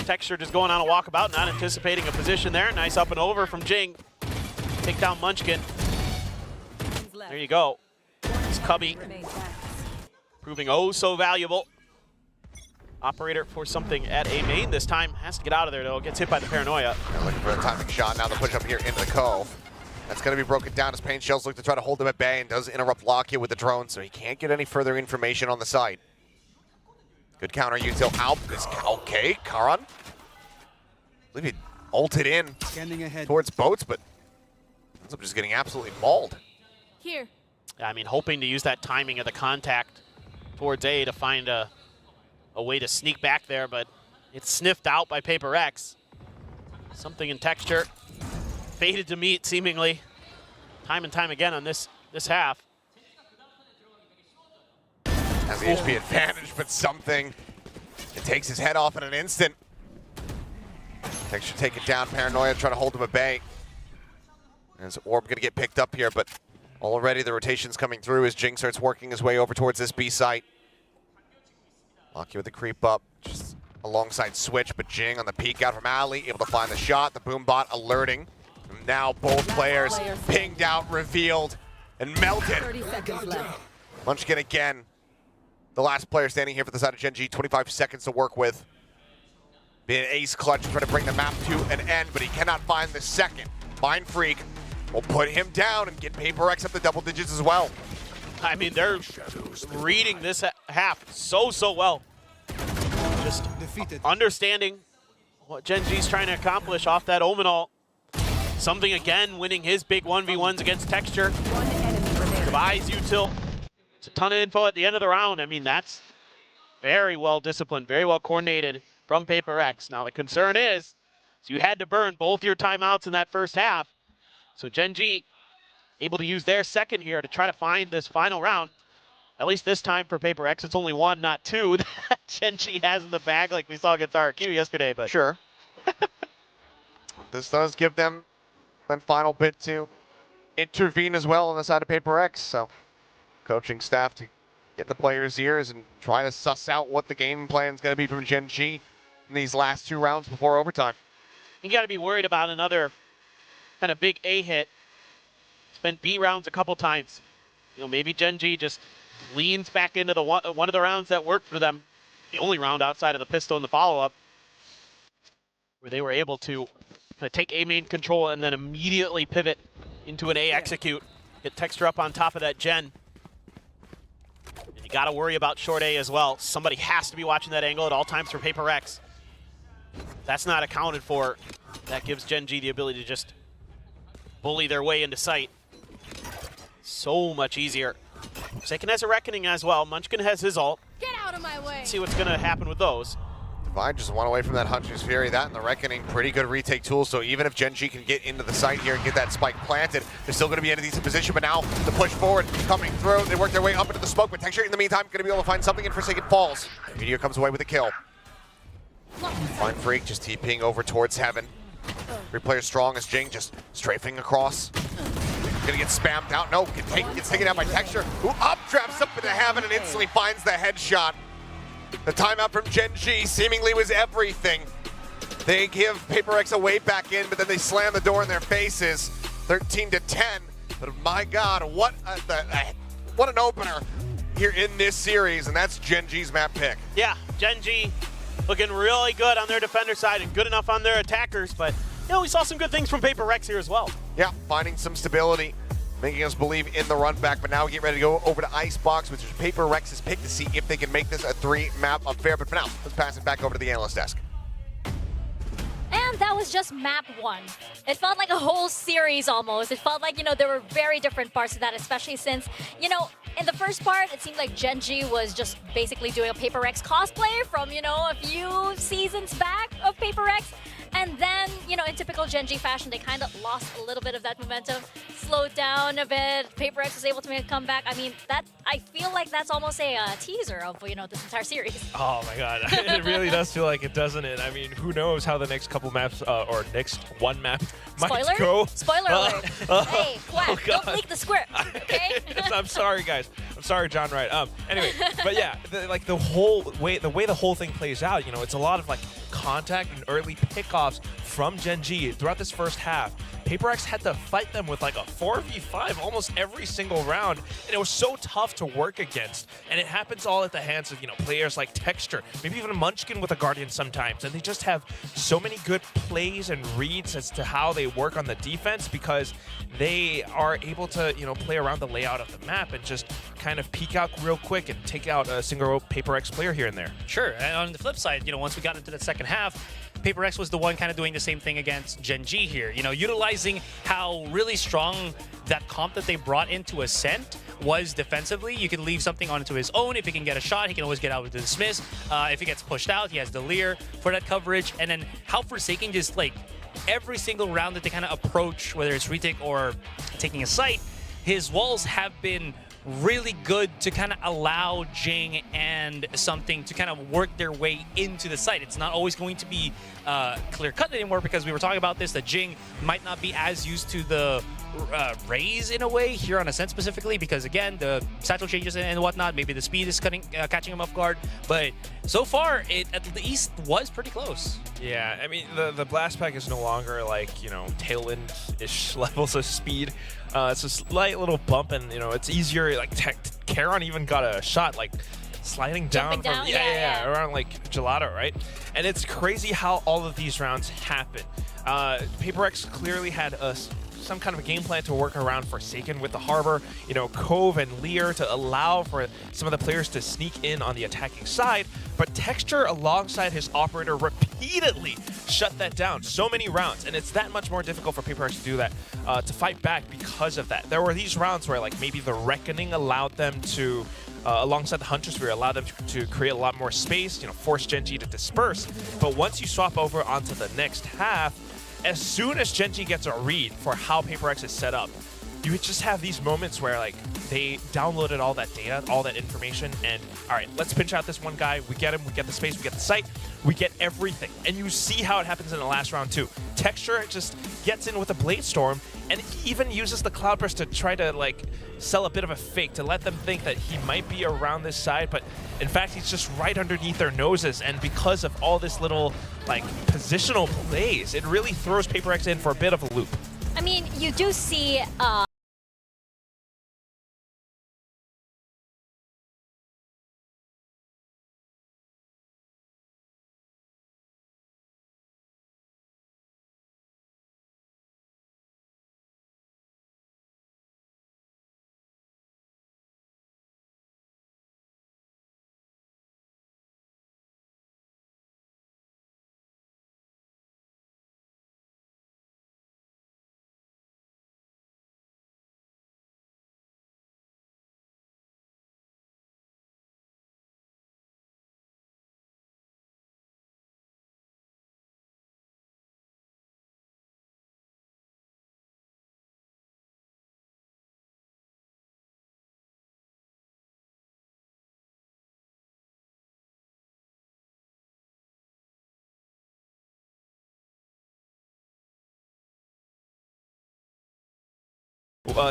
Texture just going on a walkabout, not anticipating a position there. Nice up and over from Jing. Take down Munchkin. There you go. It's Cubby proving oh so valuable. Operator for something at A main this time. Has to get out of there though. Gets hit by the paranoia. They're looking for a timing shot. Now the push up here into the cove. That's going to be broken down as Pain Shells look to try to hold him at bay and does interrupt Lockheed with the drone, so he can't get any further information on the site. Good counter util out. Okay, Karan. I believe he ulted in Scanning ahead. towards boats, but ends up just getting absolutely mauled. Here. I mean, hoping to use that timing of the contact towards A to find a way to sneak back there, but it's sniffed out by PRX. Something in Texture. Faded to meet, seemingly, time and time again on this half. Has the HP advantage, but something. It takes his head off in an instant. Texture take it down. Paranoia trying to hold him at bay. As Orb going to get picked up here, but already the rotation's coming through as Jing starts working his way over towards this B site. Lucky with the creep up, just alongside Switch, but Jing on the peek out from Alley, able to find the shot. The boom bot alerting. Now both players pinged out, revealed, and melted. 30 seconds left. Munchkin again. The last player standing here for the side of Gen.G, 25 seconds to work with. Being an ace clutch, trying to bring the map to an end, but he cannot find the second. Mind Freak will put him down and get PRX up to double digits as well. I mean, they're reading this half so well. Just Defeated. understanding what Gen.G's trying to accomplish off that Omenal. Something again, winning his big 1v1s against Texture. One enemy remaining. Device util. It's a ton of info at the end of the round. I mean, that's very well disciplined, very well coordinated from PRX. Now the concern is you had to burn both your timeouts in that first half. So Gen.G able to use their second here to try to find this final round. At least this time for PRX, it's only one, not two, that Gen.G has in the bag like we saw against RQ yesterday. But Sure. This does give them that final bit to intervene as well on the side of PRX. So coaching staff to get the players' ears and try to suss out what the game plan is going to be from Gen.G in these last two rounds before overtime. you got to be worried about another kind of big A hit. It's been B rounds a couple times. You know, maybe Gen.G just leans back into the one of the rounds that worked for them. The only round outside of the pistol and the follow-up, where they were able to kind of take A main control and then immediately pivot into an A execute. Get Texture up on top of that Gen. And you got to worry about short A as well. Somebody has to be watching that angle at all times for PRX. That's not accounted for. That gives Gen.G the ability to just bully their way into sight. So much easier. Forsaken has a Reckoning as well. Munchkin has his ult. Get out of my way. Let's see what's going to happen with those. Divide just one away from that Hunter's Fury. That and the Reckoning, pretty good retake tools. So even if Gen.G can get into the site here and get that spike planted, they're still going to be in a decent position. But now the push forward coming through. They work their way up into the smoke. But Texture in the meantime going to be able to find something, and Forsaken falls. Meteor comes away with a kill. Mind Freak just TPing over towards Heaven. Three players strong as Jing just strafing across. Gonna get spammed out. No, gets taken out by Texture, who up-traps up into Heaven and instantly finds the headshot. The timeout from Gen.G seemingly was everything. They give PRX a way back in, but then they slam the door in their faces. 13-10. But my God, what an opener here in this series, and that's Gen.G's map pick. Yeah, Gen.G looking really good on their defender side and good enough on their attackers, but you know, we saw some good things from PRX here as well. Yeah, finding some stability, making us believe in the run back, but now we get ready to go over to Icebox, which is PRX's pick to see if they can make this a 3-map affair. But for now, let's pass it back over to the analyst desk. And that was just map 1. It felt like a whole series almost. It felt like, you know, there were very different parts of that, especially since, you know, in the first part, it seemed like Gen.G was just basically doing a PRX cosplay from, you know, a few seasons back of PRX. And then, you know, in typical Gen G fashion, they kind of lost a little bit of that momentum, slowed down a bit. PRX was able to make a comeback. I mean, I feel like that's almost a teaser of, you know, this entire series. Oh my god, it really does feel like it, doesn't it? I mean, who knows how the next couple maps, or next one map might go. Spoiler alert. Hey, Quack, don't leak the script, okay? I'm sorry, guys. I'm sorry, John Wright. Anyway, but yeah, the way the whole thing plays out, you know, it's a lot of like contact and early pickoffs from Gen G throughout this first half. PRX had to fight them with like a 4v5 almost every single round, and it was so tough to work against. And it happens all at the hands of, you know, players like Texture, maybe even Munchkin with a Guardian sometimes, and they just have so many good plays and reads as to how they work on the defense because they are able to, you know, play around the layout of the map and just kind of peek out real quick and take out a single PRX player here and there. Sure, and on the flip side, you know, once we got into the second half, PRX was the one kind of doing the same thing against Gen G here. You know, utilizing how really strong that comp that they brought into Ascent was defensively. You can leave something onto his own. If he can get a shot, he can always get out with the dismiss. If he gets pushed out, he has the Leer for that coverage. And then how Forsaken just like every single round that they kind of approach, whether it's retake or taking a site, his walls have been really good to kind of allow Jing and something to kind of work their way into the site. It's not always going to be clear-cut anymore because we were talking about this, that Jing might not be as used to the raise in a way here on Ascent specifically because, again, the satchel changes and whatnot, maybe the speed is catching him off guard, but so far it at least was pretty close. Yeah, I mean, the blast pack is no longer like, you know, tailwind-ish levels of speed. It's a slight little bump, and, you know, it's easier. Like, Charon even got a shot, like, sliding down, from, yeah, around, like, Gelato, right? And it's crazy how all of these rounds happen. PRX clearly had some kind of a game plan to work around Forsaken with the Harbor, you know, Cove and Leer to allow for some of the players to sneak in on the attacking side, but Texture alongside his operator repeatedly shut that down so many rounds, and it's that much more difficult for PRX to do that, to fight back because of that. There were these rounds where like maybe the Reckoning allowed them to, alongside the Hunter Sphere, allowed them to create a lot more space, you know, force Gen G to disperse, but once you swap over onto the next half, as soon as Gen G gets a read for how PRX is set up, you just have these moments where like they downloaded all that data, all that information, and all right, let's pinch out this one guy. We get him, we get the space, we get the site, we get everything. And you see how it happens in the last round too. Texture just gets in with a Blade Storm and even uses the Cloudburst to try to like sell a bit of a fake to let them think that he might be around this side, but in fact he's just right underneath their noses. And because of all this little like positional plays, it really throws PRX in for a bit of a loop. I mean, you do see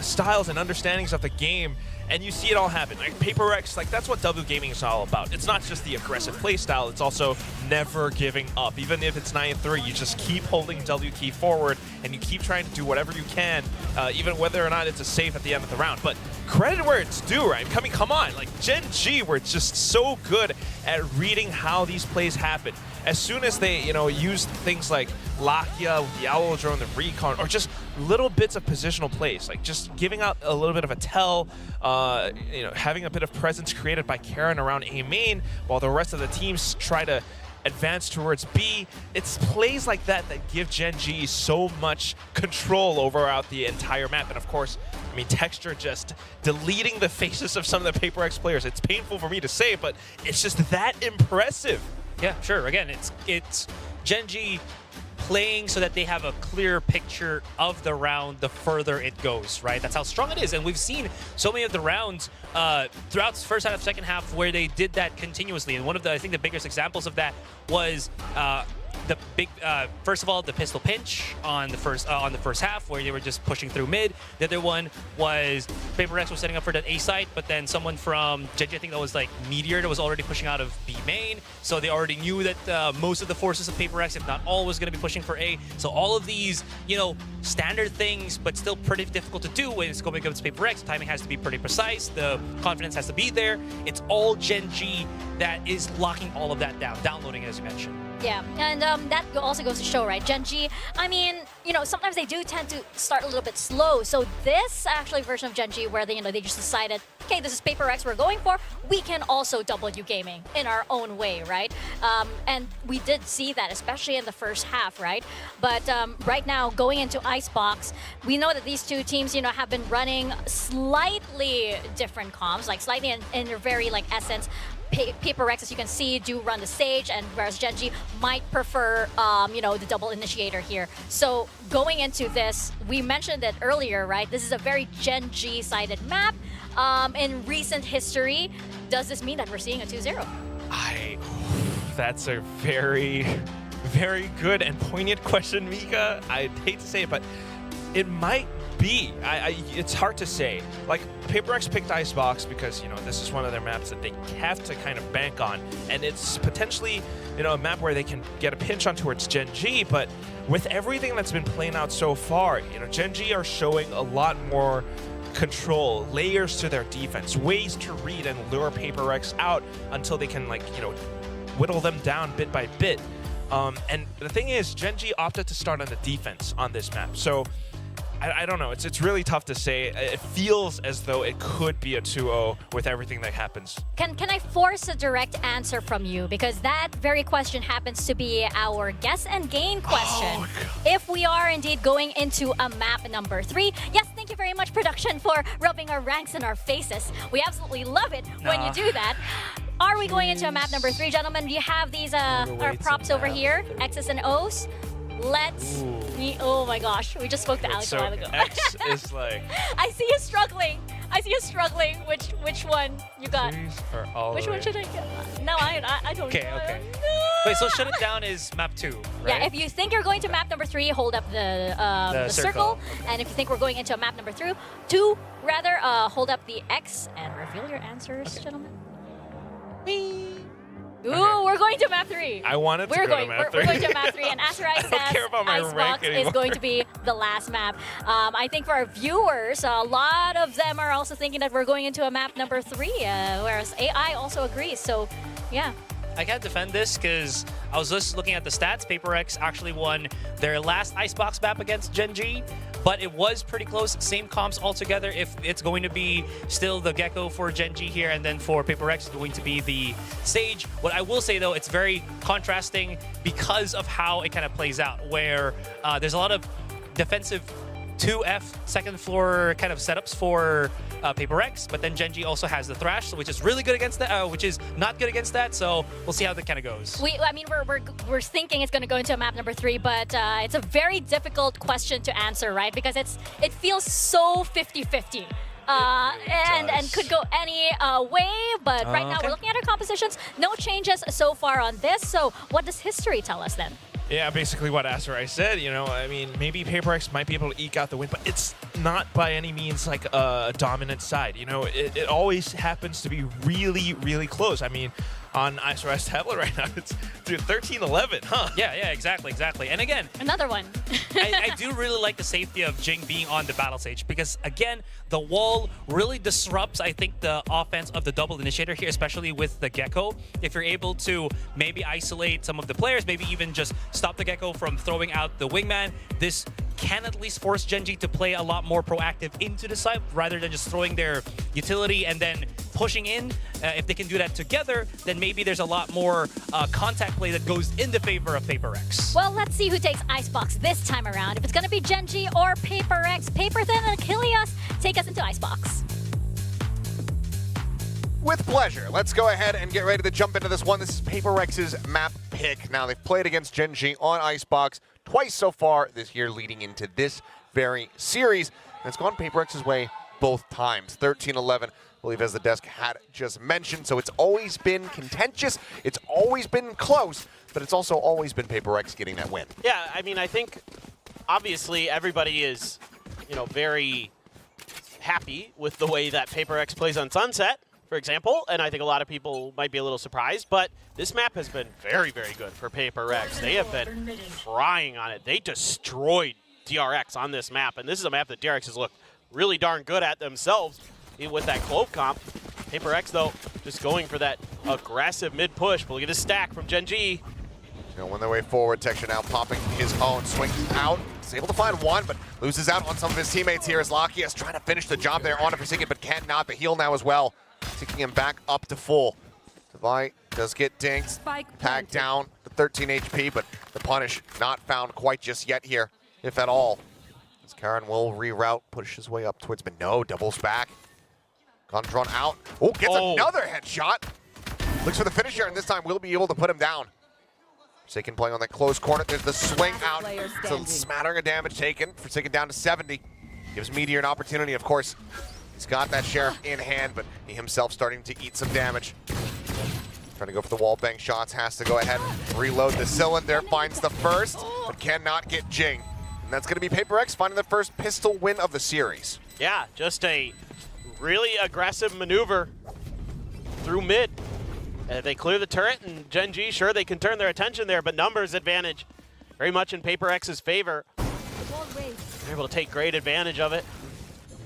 styles and understandings of the game, and you see it all happen. Like PRX, like that's what W gaming is all about. It's not just the aggressive play style, it's also never giving up. Even if it's 9-3, you just keep holding W key forward and you keep trying to do whatever you can, even whether or not it's a save at the end of the round. But credit where it's due, right? Come on, like Gen G were just so good at reading how these plays happen. As soon as they, you know, use things like Lakia with the Owl Drone, the Recon, or just little bits of positional plays, like just giving out a little bit of a tell, you know, having a bit of presence created by Karen around A main, while the rest of the teams try to advance towards B. It's plays like that that give Gen G so much control over out the entire map. And of course, I mean, Texture just deleting the faces of some of the PRX players. It's painful for me to say, but it's just that impressive. Yeah, sure. Again, it's Gen G playing so that they have a clear picture of the round the further it goes, right? That's how strong it is. And we've seen so many of the rounds throughout the first half, second half, where they did that continuously. And one of the, I think the biggest examples of that was the big, first of all, the pistol pinch on the first half, where they were just pushing through mid. The other one was PRX was setting up for that A site, but then someone from Genji, I think that was like Meteor, that was already pushing out of B main. So they already knew that most of the forces of PRX, if not all, was going to be pushing for A. So all of these, you know, standard things, but still pretty difficult to do when it's going against PRX. Timing has to be pretty precise. The confidence has to be there. It's all Genji that is locking all of that down, downloading, as you mentioned. Yeah, and that also goes to show, right? Genji, I mean, you know, sometimes they do tend to start a little bit slow. So this actually version of Genji where they, you know, they just decided, okay, this is PRX we're going for. We can also W gaming in our own way, right? And we did see that, especially in the first half, right? But right now, going into Icebox, we know that these two teams, you know, have been running slightly different comps, like slightly in their very like essence. PRX, as you can see, do run the Sage, and whereas Genji might prefer, you know, the double initiator here. So going into this, we mentioned it earlier, right? This is a very Genji-sided map. In recent history, does this mean that we're seeing a 2-0? That's a very, very good and poignant question, Mika. I'd hate to say it, but it might be. It's hard to say. Like, PRX picked Icebox because, you know, this is one of their maps that they have to kind of bank on, and it's potentially, you know, a map where they can get a pinch on towards Genji. But with everything that's been playing out so far, you know, Genji are showing a lot more control, layers to their defense, ways to read and lure PRX out until they can, like, you know, whittle them down bit by bit. And the thing is, Genji opted to start on the defense on this map, so I don't know. It's really tough to say. It feels as though it could be a 2-0 with everything that happens. Can I force a direct answer from you? Because that very question happens to be our guess and gain question. Oh, if we are indeed going into a map number 3. Yes, thank you very much, production, for rubbing our ranks in our faces. We absolutely love it when you do that. Are we going into a map number 3, gentlemen? Do you have these our props over here? X's and O's? Let's me. Oh my gosh, we just spoke to Alex a while ago. X is like. I see you struggling. I see you struggling. Which one you got? Which one should I get? No, I don't know. Okay. Wait, so shut it down is map 2, right? Yeah, if you think you're going to map number 3, hold up the circle. And if you think we're going into a map number 2, rather, hold up the X and reveal your answers, gentlemen. Ooh, we're going to map 3. I wanted to go to map 3. We're going to map 3, and Asteroid says Icebox is going to be the last map. I think for our viewers, a lot of them are also thinking that we're going into a map number 3, whereas AI also agrees. So, yeah. I can't defend this because I was just looking at the stats. PRX actually won their last Icebox map against Genji, but it was pretty close. Same comps altogether. If it's going to be still the Gecko for Genji here, and then for PRX it's going to be the Sage. What I will say though, it's very contrasting because of how it kind of plays out, where there's a lot of defensive 2F second floor kind of setups for PRX, but then Genji also has the Thrash, which is really good against that, which is not good against that. So we'll see how that kind of goes. I mean, we're thinking it's going to go into a map number 3, but it's a very difficult question to answer, right? Because it feels so 50-50. And could go any way, but right now we're looking at our compositions. No changes so far on this. So what does history tell us then? Yeah, basically what Asteroid said, you know, I mean, maybe PRX might be able to eke out the win, but it's not by any means like a dominant side. You know, it always happens to be really, really close. I mean, on Asteroid's tablet right now, it's 13-11, huh? Yeah, exactly. And again, another one. I do really like the safety of Jing being on the battle stage because, again, the wall really disrupts, I think, the offense of the double initiator here, especially with the Gecko. If you're able to maybe isolate some of the players, maybe even just stop the Gecko from throwing out the wingman, this can at least force Genji to play a lot more proactive into the side rather than just throwing their utility and then pushing in. If they can do that together, then maybe there's a lot more contact play that goes in the favor of PRX. Well, let's see who takes Icebox this time around. If it's going to be Genji or PRX, Paper Thin and Achilles take us into Icebox. With pleasure. Let's go ahead and get ready to jump into this one. This is PRX's map pick. Now, they've played against Gen G on Icebox twice so far this year leading into this very series. And it's gone PRX's way both times. 13-11, I believe, as the desk had just mentioned. So it's always been contentious. It's always been close, but it's also always been PRX getting that win. Yeah, I mean, I think obviously everybody is, you know, very happy with the way that PRX plays on Sunset, for example, and I think a lot of people might be a little surprised, but this map has been very, very good for PRX. They have been frying on it. They destroyed DRX on this map, and this is a map that DRX has looked really darn good at themselves with that Clove comp. PRX, though, just going for that aggressive mid-push, but look at this stack from Gen G. They'll win their way forward. Texture now popping his own, swings out. He's able to find one, but loses out on some of his teammates here as Lakia's trying to finish the job there on a Forsaken, but cannot. The heal now as well, taking him back up to full. Devi does get dinged, tagged down to 13 HP, but the punish not found quite just yet here, if at all. As Karen will reroute, push his way up towards, but no, doubles back. Gun drawn out. Oh, gets another headshot. Looks for the finisher, and this time we'll be able to put him down. Forsaken playing on that close corner. There's the swing out. It's a smattering of damage taken. Forsaken down to 70. Gives Meteor an opportunity, of course. He's got that Sheriff in hand, but he himself starting to eat some damage. Trying to go for the wall bang shots. Has to go ahead and reload the cylinder. Finds the first, but cannot get Jing. And that's going to be PRX finding the first pistol win of the series. Yeah, just a really aggressive maneuver through mid. They clear the turret, and Gen G, sure, they can turn their attention there, but numbers advantage very much in PRX's favor. They're able to take great advantage of it.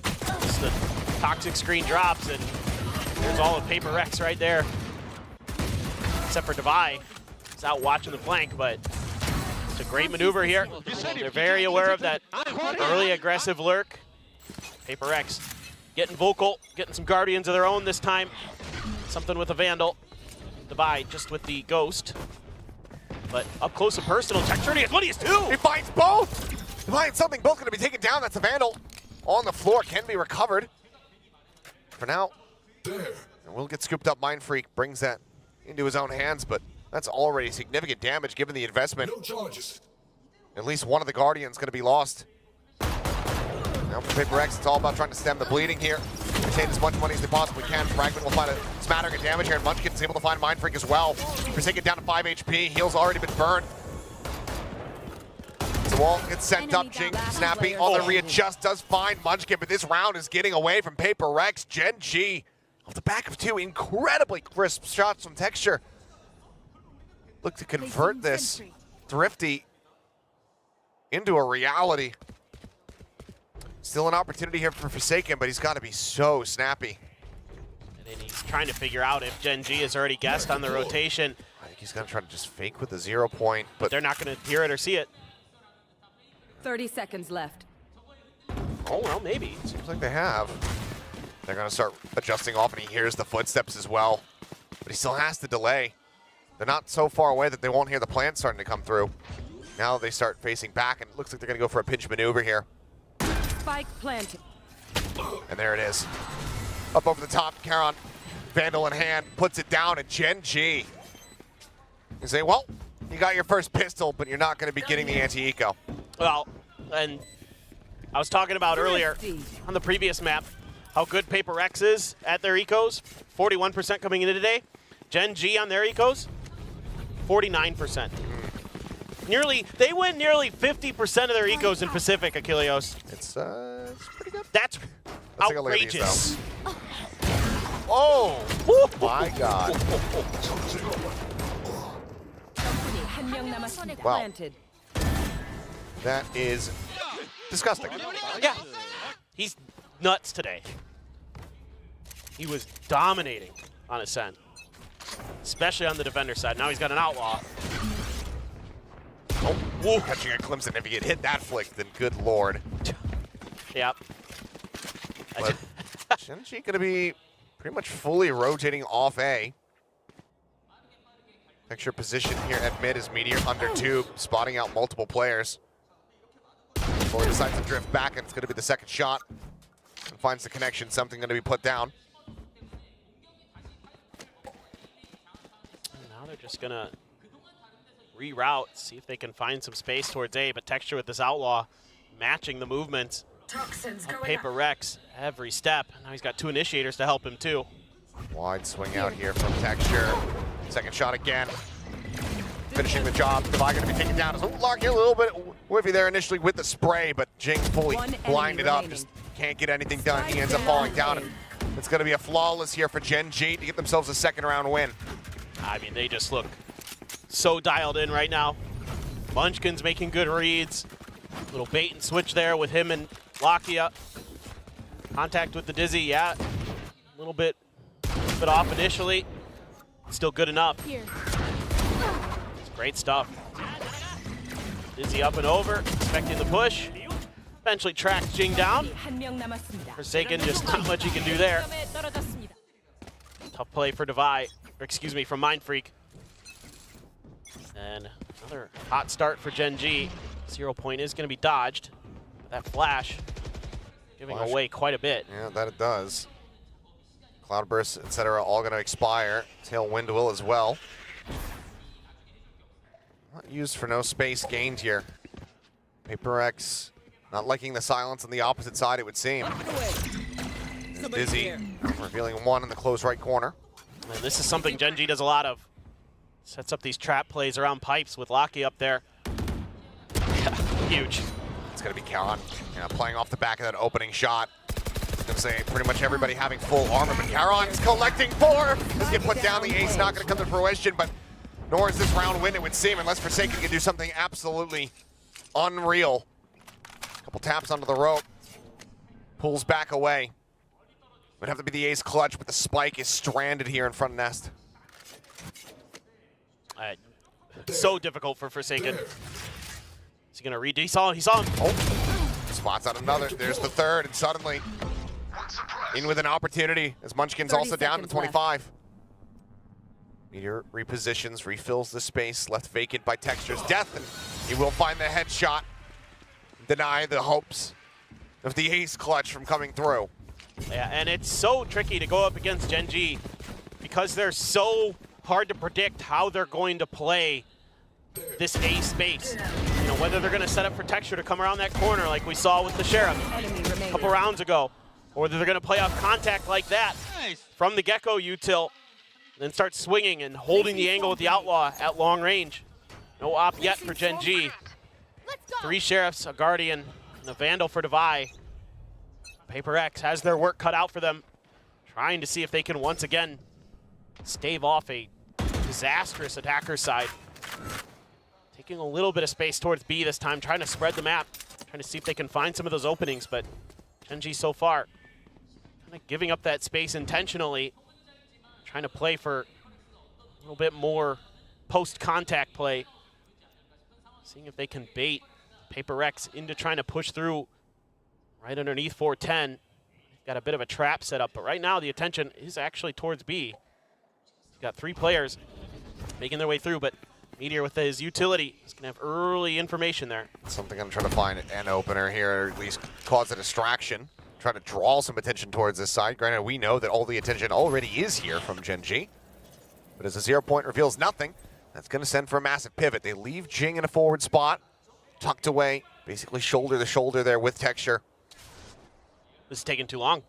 Just the toxic screen drops, and there's all of PRX right there. Except for Devi. He's out watching the flank, but it's a great maneuver here. They're very aware of that early aggressive lurk. PRX getting vocal, getting some Guardians of their own this time. Something with a Vandal. Devi just with the Ghost. But up close and personal, Texture, he has one, he has two! He finds both! He finds something, both gonna be taken down. That's a Vandal. On the floor, can be recovered. For now, and will get scooped up. Mind Freak brings that into his own hands, but that's already significant damage given the investment. No charges. At least one of the Guardians gonna be lost. Now for PRX, it's all about trying to stem the bleeding here. Retain as much money as they possibly can. Fragment will find a smattering of damage here, and Munchkin's able to find Mind Freak as well. Forsaken down to 5 HP. Heal's already been burned. The wall gets sent up. Jing Snappy on the readjust does find Munchkin, but this round is getting away from PRX. Gen G off the back of two incredibly crisp shots from Texture. Look to convert this Thrifty into a reality. Still an opportunity here for Forsaken, but he's got to be so snappy. And then he's trying to figure out if Gen G has already guessed on the rotation. I think he's going to try to just fake with the 0 point, but they're not going to hear it or see it. 30 seconds left. Oh, well, maybe. Seems like they have. They're going to start adjusting off, and he hears the footsteps as well. But he still has to delay. They're not so far away that they won't hear the plant starting to come through. Now they start facing back, and it looks like they're going to go for a pinch maneuver here. Spike planted. And there it is. Up over the top, Karon, Vandal in hand, puts it down, and Gen G. You say, well, you got your first pistol, but you're not going to be getting the anti-eco. Well, and I was talking about earlier on the previous map how good PRX is at their ecos. 41% coming into today. Gen G on their ecos, 49%. They win nearly 50% of their ecos in Pacific, Achilleos. It's pretty good. That's outrageous. Oh, my God. Wow. That is disgusting. Yeah, he's nuts today. He was dominating on Ascent, especially on the defender side. Now he's got an Outlaw. Oh, whoa. Catching a Clemson. If you get hit that flick, then good lord. Yep. Gen G going to be pretty much fully rotating off A. Picture position here at mid is Meteor under tube, spotting out multiple players. Before he decides to drift back, and it's going to be the second shot. And finds the connection, something going to be put down. Now they're just going to reroute, see if they can find some space towards A, but Texture with this Outlaw matching the movements of PRX every step. Now he's got 2 initiators to help him too. Wide swing out here from Texture. Second shot again. Finishing the job. Devi going to be taken down. Lucky a little bit whiffy there initially with the spray, but Jing fully blinded up. Just can't get anything done. He ends up falling down. And it's going to be a flawless here for Gen G to get themselves a second round win. I mean, they just look so dialed in right now. Munchkin's making good reads. Little bait and switch there with him and Lakia. Contact with the Dizzy, yeah. A little bit off initially. Still good enough. It's great stuff. Dizzy up and over, expecting the push. Eventually tracks Jing down. Forsaken, just not much he can do there. Tough play for Devi, or excuse me, from Mind Freak. And another hot start for Gen G. 0 point is going to be dodged. That flash giving away quite a bit. Yeah, that it does. Cloudburst, etc., all going to expire. Tailwind will as well. Not used for no space gained here. PRX not liking the silence on the opposite side, it would seem. Dizzy revealing 1 in the close right corner. And this is something Gen G does a lot of. Sets up these trap plays around pipes with Locky up there. Yeah, huge. It's going to be Karon playing off the back of that opening shot. I was going to say pretty much everybody having full armor, but Karon's collecting 4. Let's get put down. The ace not going to come to fruition, but nor is this round win, it would seem, unless Forsaken can do something absolutely unreal. Couple taps onto the rope. Pulls back away. Would have to be the ace clutch, but the spike is stranded here in front of Nest. So difficult for Forsaken. Is he gonna read? He saw him. Oh, spots out another. There's the third, and suddenly in with an opportunity as Munchkin's also down to 25. Meteor repositions, refills the space left vacant by Texture's death, and he will find the headshot. Deny the hopes of the ace clutch from coming through. Yeah, and it's so tricky to go up against Gen G because they're so hard to predict how they're going to play this A space. You know, whether they're going to set up for Texture to come around that corner like we saw with the Sheriff a couple rounds ago, or whether they're going to play off contact like that from the Gecko util, then start swinging and holding the angle with the Outlaw at long range. No op yet for Gen G. 3 Sheriffs, a Guardian, and a Vandal for Devi. PRX has their work cut out for them, trying to see if they can once again stave off a disastrous attacker side. Taking a little bit of space towards B this time, trying to spread the map, trying to see if they can find some of those openings, but Gen G so far kind of giving up that space intentionally, trying to play for a little bit more post-contact play, seeing if they can bait PRX into trying to push through right underneath 410. Got a bit of a trap set up, but right now the attention is actually towards B. He's got 3 players making their way through, but Meteor with his utility is going to have early information there. Something I'm trying to find an opener here, or at least cause a distraction. Trying to draw some attention towards this side. Granted, we know that all the attention already is here from Gen G. But as a 0 point reveals nothing, that's going to send for a massive pivot. They leave Jing in a forward spot, tucked away, basically shoulder to shoulder there with Texture. This is taking too long.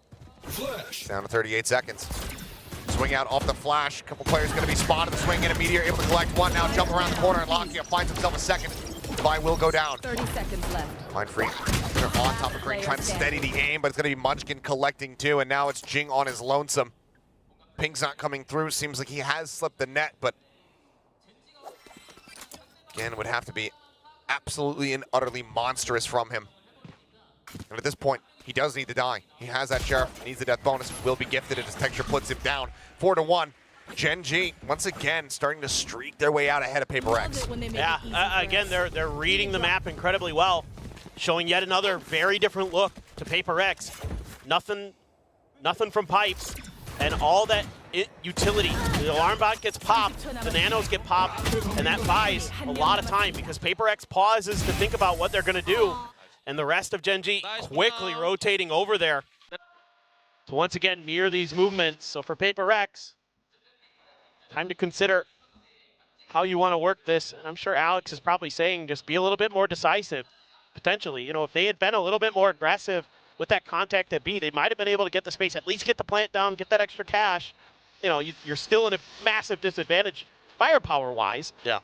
Down to 38 seconds. Swing out off the flash. Couple players going to be spotted. The swing in a Meteor, able to collect 1 now. Jump around the corner, and Lakia finds himself a second. Devi will go down. 30 seconds left. Mind Freak on top of Green, trying to steady the aim, but it's going to be Munchkin collecting 2, and now it's Jing on his lonesome. Ping's not coming through. Seems like he has slipped the net, but again, would have to be absolutely and utterly monstrous from him. And at this point, he does need to die. He has that Sheriff, needs the death bonus, will be gifted, and his Texture puts him down. 4-1. Gen G, once again, starting to streak their way out ahead of PRX. Yeah, again, they're reading the map incredibly well, showing yet another very different look to PRX. Nothing from pipes, and all that utility. The alarm bot gets popped, the nanos get popped, and that buys a lot of time because PRX pauses to think about what they're going to do, and the rest of Gen G quickly rotating over there to once again mirror these movements. So for PRX, time to consider how you want to work this. I'm sure Alex is probably saying just be a little bit more decisive, potentially. You know, if they had been a little bit more aggressive with that contact at B, they might have been able to get the space, at least get the plant down, get that extra cash. You know, you're still in a massive disadvantage firepower-wise. Yeah.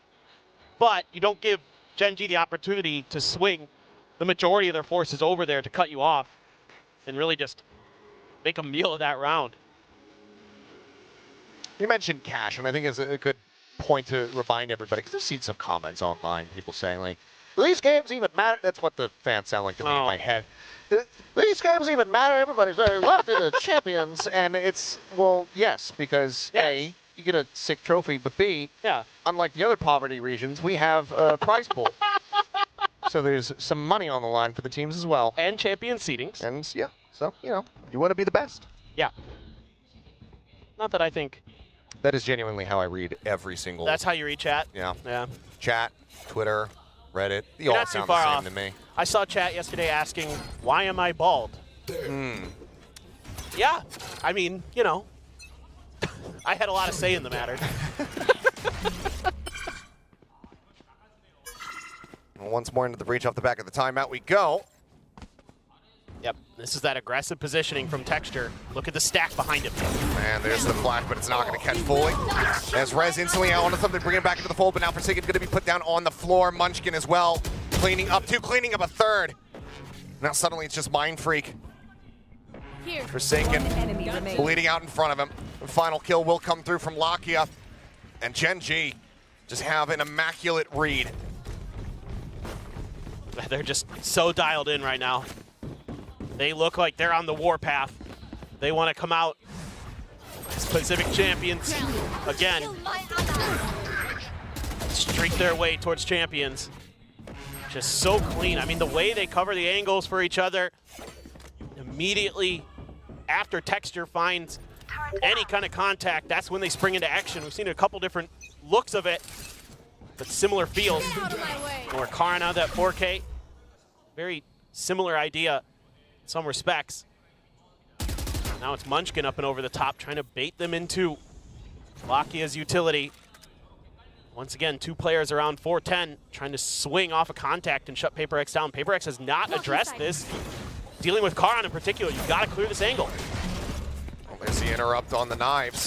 But you don't give Gen G the opportunity to swing the majority of their forces over there to cut you off and really just make a meal of that round. You mentioned cash, and I think it's a good point to remind everybody, because I've seen some comments online, people saying, like, these games even matter. That's what the fans sound like to me in my head. These games even matter. Everybody's very left in the champions. And it's, well, yes, because A, you get a sick trophy, but B, unlike the other poverty regions, we have a prize pool. So there's some money on the line for the teams as well. And champion seedings. And, yeah, so, you know, you want to be the best. Yeah. Not that I think. That is genuinely how I read every single. That's how you read chat? Yeah. Yeah. Chat, Twitter, Reddit. They You're all not too sound far the same off. to me. I saw chat yesterday asking, why am I bald? Yeah. I mean, you know, I had a lot of say in the matter. Once more into the breach off the back of the timeout we go. Yep, this is that aggressive positioning from Texture. Look at the stack behind him. And there's the flash, but it's not going to catch fully. As Rez instantly out onto something, bring him back into the fold, but now Forsaken's going to be put down on the floor. Munchkin as well, cleaning up a third. Now suddenly it's just Mind Freak. Forsaken bleeding out in front of him. The final kill will come through from Lakia. And Gen G just have an immaculate read. They're just so dialed in right now. They look like they're on the warpath. They want to come out as Pacific champions again. Streak their way towards champions. Just so clean. I mean, the way they cover the angles for each other, immediately after Texture finds any kind of contact, that's when they spring into action. We've seen a couple different looks of it, but similar feels. Or Karna, that 4K, very similar idea in some respects. Now it's Munchkin up and over the top, trying to bait them into Lakia's utility. Once again, two players around 410, trying to swing off a contact and shut PRX down. PRX has not addressed this. Dealing with Karan in particular, you've got to clear this angle. Well, there's the interrupt on the knives.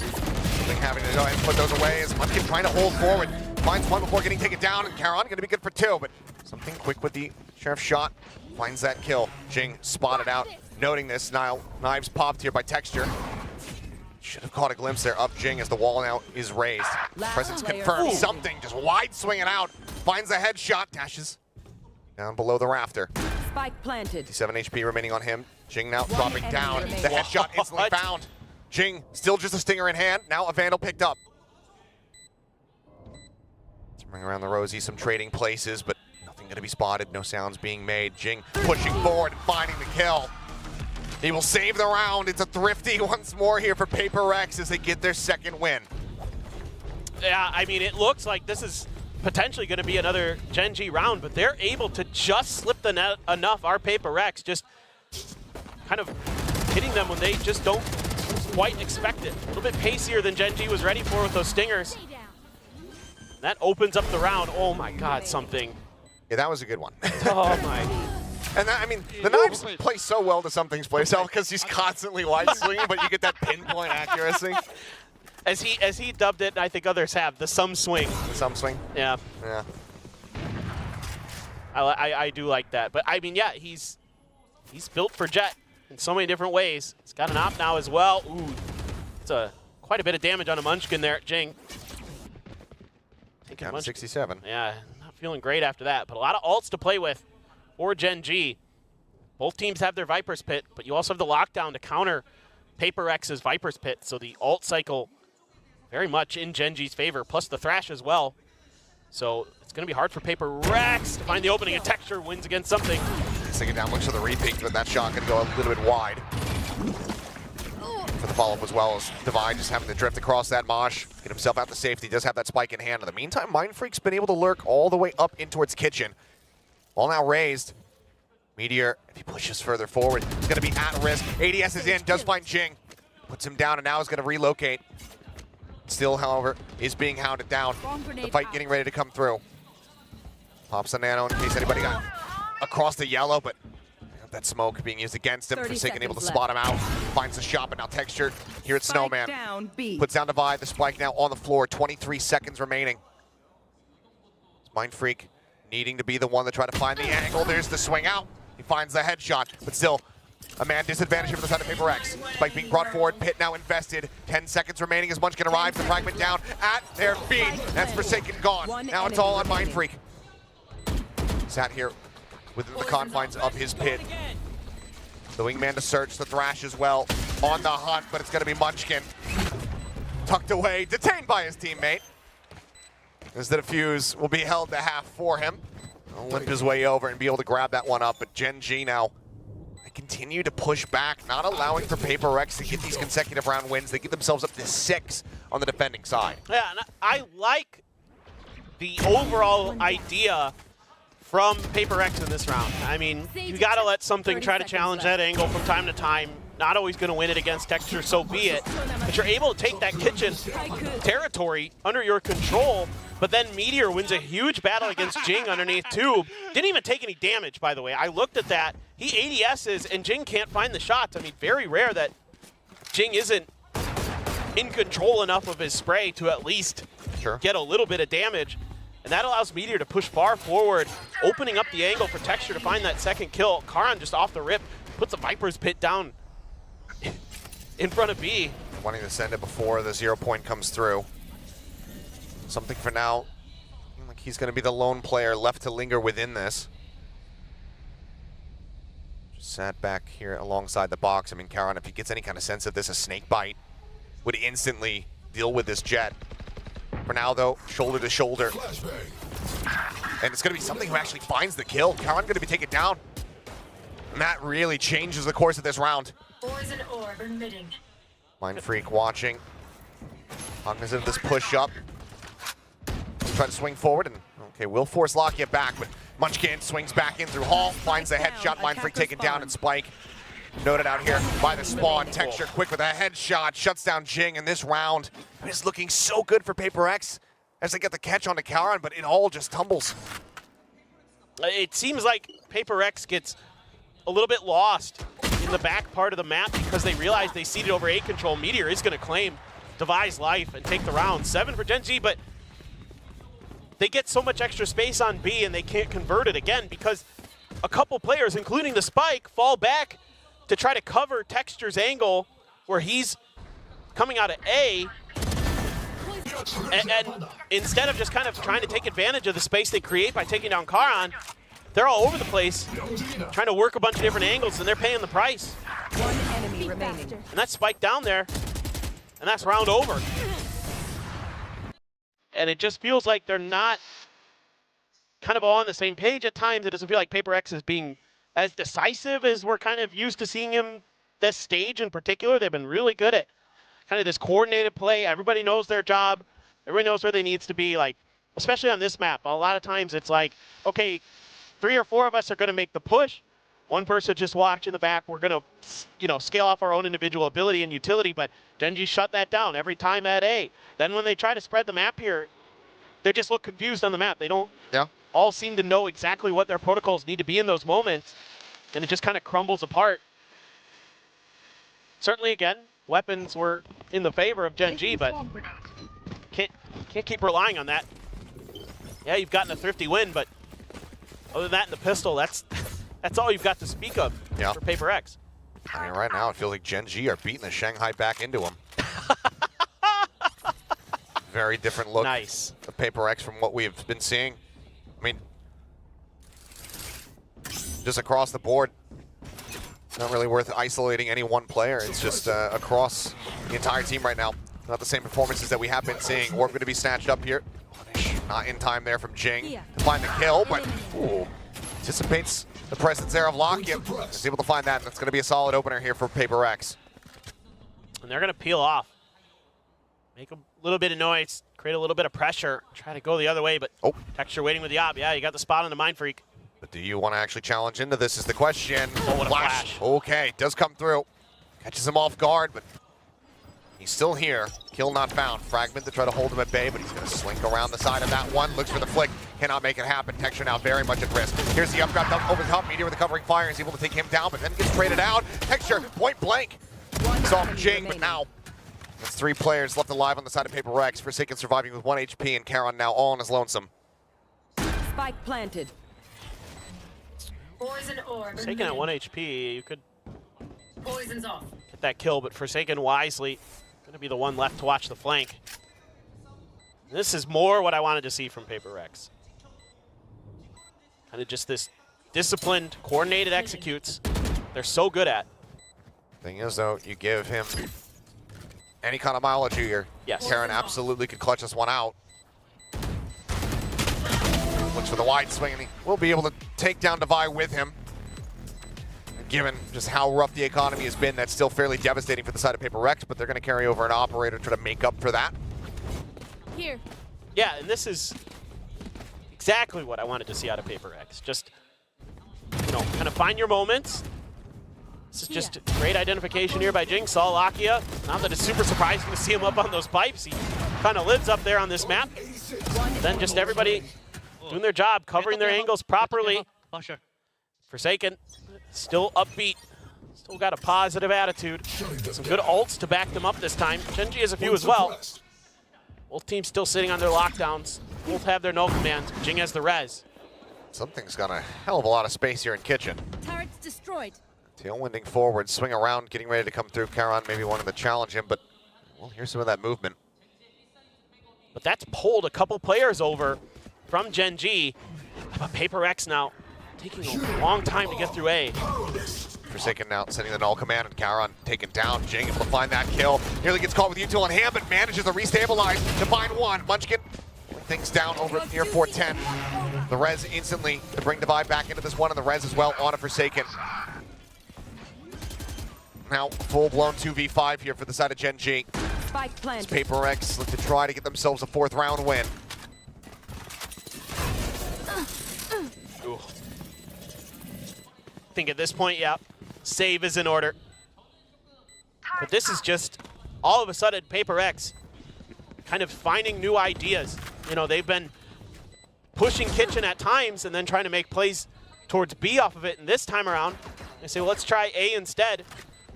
Having to go ahead and put those away as Munchkin trying to hold forward. Finds one before getting taken down, and Karan going to be good for two, but something quick with the Sheriff shot. Finds that kill. Jing spotted out. Noting this, now knives popped here by Texture. Should have caught a glimpse there of Jing as the wall now is raised. Presence confirmed. Something just wide swinging out. Finds the headshot. Dashes down below the rafter. Spike planted. 7 HP remaining on him. Jing now dropping down. The headshot instantly found. Jing still just a stinger in hand. Now a Vandal picked up. Let's bring around the Rosie, some trading places, but nothing going to be spotted. No sounds being made. Jing pushing forward and finding the kill. He will save the round. It's a thrifty once more here for PRX as they get their second win. Yeah, I mean, it looks like this is potentially going to be another Gen G round, but they're able to just slip the net enough. Our PRX just kind of hitting them when they just don't quite expect it. A little bit pacier than Gen G was ready for with those stingers. That opens up the round. Oh my God, something. Yeah, that was a good one. Oh my. And that, I mean, the knives play so well to Something's playstyle because he's constantly wide swinging, but you get that pinpoint accuracy. As he dubbed it, and I think others have, the sum swing. The sum swing? Yeah. Yeah. I do like that. But I mean, yeah, he's built for Jet in so many different ways. He's got an op now as well. Ooh, it's quite a bit of damage on a Munchkin there at Jing. Down to 67. Yeah, not feeling great after that, but a lot of ults to play with for Gen G. Both teams have their Viper's Pit, but you also have the lockdown to counter PRX's Viper's Pit, so the ult cycle very much in Gen G's favor, plus the Thrash as well. So it's going to be hard for PRX to find the opening, and Texture wins against Something. He's thinking down, looks for the repeat, but that shot can go a little bit wide. For the follow-up as well as Divine just having to drift across that mosh, get himself out to safety, does have that spike in hand. In the meantime, Mind Freak's been able to lurk all the way up in towards Kitchen. All now raised. Meteor, if he pushes further forward, he's going to be at risk. ADS is in, does find Jing. Puts him down, and now is going to relocate. Still, however, is being hounded down. The fight getting ready to come through. Pops a nano in case anybody got across the yellow, but that smoke being used against him. Forsaken able to spot him out. Finds the shot, but now Texture here at Snowman. Puts down Divide. The spike now on the floor. 23 seconds remaining. Mind Freak needing to be the one to try to find the angle. There's the swing out. He finds the headshot, but still a man disadvantage from the side of PRX. Spike being brought forward. Pit now invested. 10 seconds remaining as Munchkin arrives. The fragment down at their feet. That's Forsaken gone. Now it's all on Mind Freak. Sat here within the confines of his pit. The wingman to search, the Thrash as well on the hunt, but it's going to be Munchkin. Tucked away, detained by his teammate. As the defuse will be held to half for him. He'll limp his way over and be able to grab that one up, but Gen G now, they continue to push back, not allowing for PRX to get these consecutive round wins. They get themselves up to 6 on the defending side. Yeah, and I like the overall idea from PRX in this round. I mean, you gotta let something try to challenge that angle from time to time. Not always gonna win it against Texture, so be it. But you're able to take that kitchen territory under your control, but then Meteor wins a huge battle against Jing underneath Tube. Didn't even take any damage, by the way. I looked at that. He ADS's and Jing can't find the shots. I mean, very rare that Jing isn't in control enough of his spray to at least get a little bit of damage. And that allows Meteor to push far forward, opening up the angle for Texture to find that second kill. Karan just off the rip, puts the Viper's Pit down in front of B. Wanting to send it before the 0 point comes through. Something for now, like he's going to be the lone player left to linger within this. Just sat back here alongside the box. I mean, Karan, if he gets any kind of sense of this, a snake bite would instantly deal with this Jet. For now, though, shoulder to shoulder. And it's going to be something who actually finds the kill. Karan going to be taken down. And that really changes the course of this round. Mind Freak watching. Cognizant of this push up. Try to swing forward and, okay, will force Lakia back, but Munchkin swings back in through Hall, finds the headshot. Mind Freak taken down, and Spike noted out here by the spawn. Texture quick with a headshot, shuts down Jing, and this round is looking so good for PRX as they get the catch onto Karan, but it all just tumbles. It seems like PRX gets a little bit lost in the back part of the map because they realize they ceded over A control. Meteor is going to claim Devi's life and take the round. 7 for Gen G, but they get so much extra space on B and they can't convert it again because a couple players, including the Spike, fall back to try to cover Texture's angle where he's coming out of A. And instead of just kind of trying to take advantage of the space they create by taking down Karan, they're all over the place, trying to work a bunch of different angles, and they're paying the price. One enemy remaining. And that's Spike down there, and that's round over. And it just feels like they're not kind of all on the same page at times. It doesn't feel like PRX is being as decisive as we're kind of used to seeing him this stage in particular. They've been really good at kind of this coordinated play. Everybody knows their job. Everybody knows where they needs to be. Like, especially on this map, a lot of times it's like, okay, 3 or 4 of us are going to make the push. One person just watch in the back. We're going to, scale off our own individual ability and utility, but Genji shut that down every time at A. Then when they try to spread the map here, they just look confused on the map. They don't all seem to know exactly what their protocols need to be in those moments, and it just kind of crumbles apart. Certainly, again, weapons were in the favor of Gen G, but can't keep relying on that. Yeah, you've gotten a thrifty win, but other than that and the pistol, that's all you've got to speak of for PRX. I mean, right now it feels like Gen G are beating the Shanghai back into them. Very different look of PRX from what we've been seeing. I mean, just across the board, not really worth isolating any one player. It's just across the entire team right now. Not the same performances that we have been seeing. Orb going to be snatched up here. Not in time there from Jing to find the kill, but anticipates the presence there of Lakia. Is able to find that, and that's going to be a solid opener here for PRX. And they're going to peel off. Make a little bit of noise, create a little bit of pressure, try to go the other way, but Texture waiting with the op. Yeah, you got the spot on the Mind Freak. But do you want to actually challenge into this is the question. Oh, what a flash. Okay, does come through. Catches him off guard, but He's still here. Kill not found. Fragment to try to hold him at bay, but he's going to slink around the side of that one. Looks for the flick. Cannot make it happen. Texture now very much at risk. Here's the up grab over the top. Meteor with the covering fire is able to take him down, but then gets traded out. Texture, point blank. Saw Jing, but now there's 3 players left alive on the side of PRX. Forsaken surviving with 1 HP, and Charon now all on his lonesome. Spike planted. Poison orb. Forsaken at 1 HP, you could Poison's off. get that kill, but Forsaken wisely going to be the one left to watch the flank. This is more what I wanted to see from PRX. Kind of just this disciplined, coordinated executes they're so good at. Thing is, though, you give him any kind of mileage here. Yes. Karen absolutely could clutch this one out. Looks for the wide swing, and he will be able to take down Devi with him. Given just how rough the economy has been, that's still fairly devastating for the side of PRX, but they're going to carry over an operator to try to make up for that. Here. Yeah, and this is exactly what I wanted to see out of PRX. Just, you know, kind of find your moments. This is just great identification here by Jing. Saw Lakia. Not that it's super surprising to see him up on those pipes. He kind of lives up there on this map. Then just everybody doing their job, covering their angles properly. Forsaken, still upbeat. Still got a positive attitude. Some good ults to back them up this time. Genji has a few as well. Both teams still sitting on their lockdowns. Both have their no commands. Jing has the res. Something's got a hell of a lot of space here in Kitchen. Turrets destroyed. Tailwinding forward, swing around, getting ready to come through. Charon maybe wanted to challenge him, but well, here's some of that movement. But that's pulled a couple players over from Genji. But PRX now taking a long time to get through A. Forsaken now sending the null command, and Charon taken down. Jing able to find that kill. Nearly gets caught with util in hand, but manages to restabilize to find one. Munchkin things down over near 410. The res instantly to bring Devi back into this one, and the res as well on a Forsaken. Now full-blown 2v5 here for the side of Genji. Spike planted. PRX look to try to get themselves a 4th round win. I think at this point, yeah, save is in order. But this is just, all of a sudden, PRX kind of finding new ideas. You know, they've been pushing Kitchen at times and then trying to make plays towards B off of it. And this time around, they say, well, let's try A instead.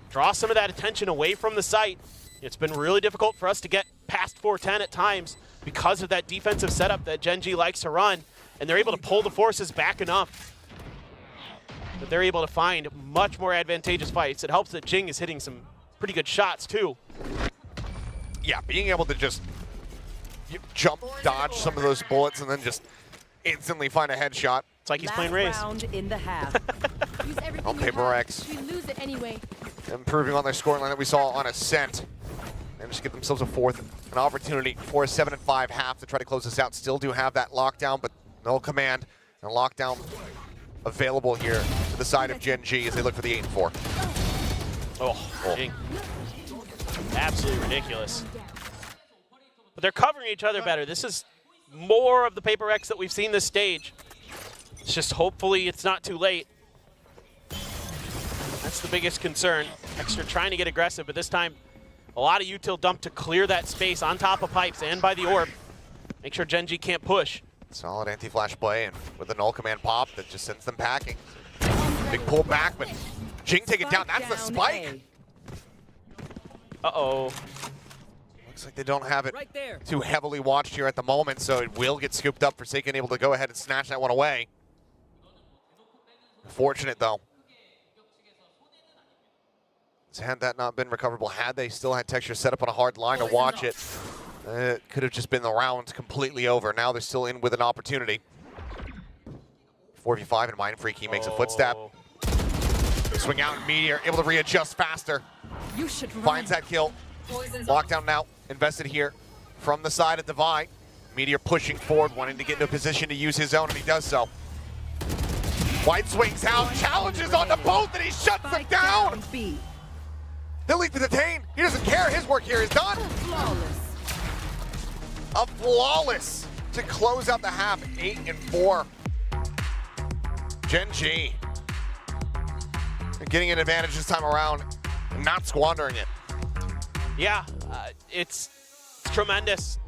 Draw some of that attention away from the site. It's been really difficult for us to get past 410 at times because of that defensive setup that Genji likes to run. And they're able to pull the forces back enough that they're able to find much more advantageous fights. It helps that Jing is hitting some pretty good shots too. Yeah, being able to just jump, dodge some of those bullets, and then just instantly find a headshot. It's like he's playing Raze. Round in the half. Use everything On you have. PRX, We lose it anyway. improving on their scoring line that we saw on Ascent. And just get themselves a 4th, an opportunity for a 7-5 half to try to close this out. Still do have that lockdown, but no command and lockdown available here to the side of Genji as they look for the 8-4. Oh, Jing. Absolutely ridiculous. But they're covering each other better. This is more of the PRX that we've seen this stage. It's just hopefully it's not too late. That's the biggest concern. Extra trying to get aggressive, but this time a lot of util dumped to clear that space on top of pipes and by the orb. Make sure Genji can't push. Solid anti-flash play, and with a null command pop that just sends them packing. Big pull back, but Jing take it down. That's the spike. Uh-oh. Looks like they don't have it Right there. too heavily watched here at the moment, so it will get scooped up. Forsaken able to go ahead and snatch that one away. Fortunate, though. Had that not been recoverable, had they still had Texture set up on a hard line to watch it, it could have just been the round completely over. Now they're still in with an opportunity. 4v5 and Mind Freak, he makes a footstep. Swing out and Meteor, able to readjust faster. You should run. Finds that kill. Lockdown now, invested here from the side of Devi. Meteor pushing forward, wanting to get into a position to use his own, and he does so. White swings out, challenges onto both, and he shuts them down! B. They'll leave to detain. He doesn't care. His work here is done. Flawless. A flawless to close out the half, 8-4. Genji getting an advantage this time around, and not squandering it. Yeah, it's tremendous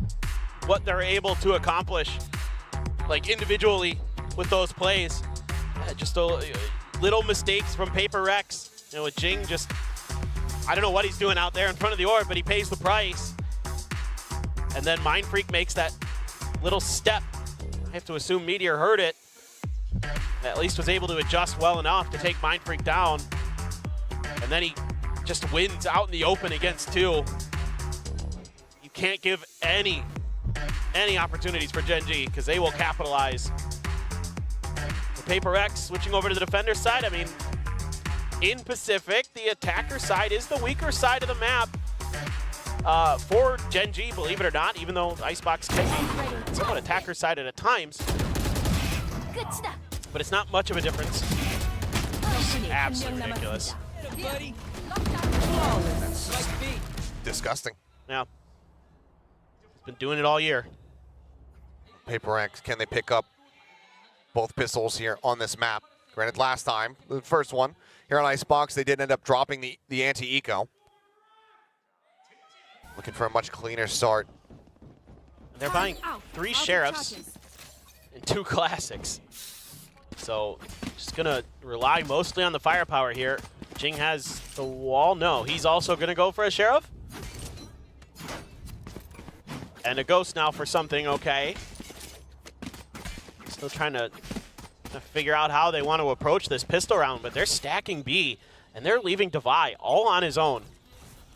what they're able to accomplish, like individually with those plays. Just little mistakes from PRX. You know, with Jing just, I don't know what he's doing out there in front of the orb, but he pays the price. And then Mindfreak makes that little step. I have to assume Meteor heard it. At least was able to adjust well enough to take Mindfreak down. And then he just wins out in the open against 2. You can't give any opportunities for Gen G because they will capitalize. The PRX switching over to the defender side. I mean, in Pacific, the attacker side is the weaker side of the map for Gen G, believe it or not, even though Icebox can be somewhat attacker sided at times. Good stuff. But it's not much of a difference. Absolutely ridiculous. Disgusting. Now, he's been doing it all year. PRX, can they pick up both pistols here on this map? Granted, last time, the first one, here on Icebox, they did end up dropping the anti-eco. Looking for a much cleaner start. They're buying 3 sheriffs and 2 classics. So, just gonna rely mostly on the firepower here. Jing has the wall. No, he's also gonna go for a sheriff. And a ghost now for something, okay. Still trying to figure out how they want to approach this pistol round, but they're stacking B, and they're leaving Devi all on his own.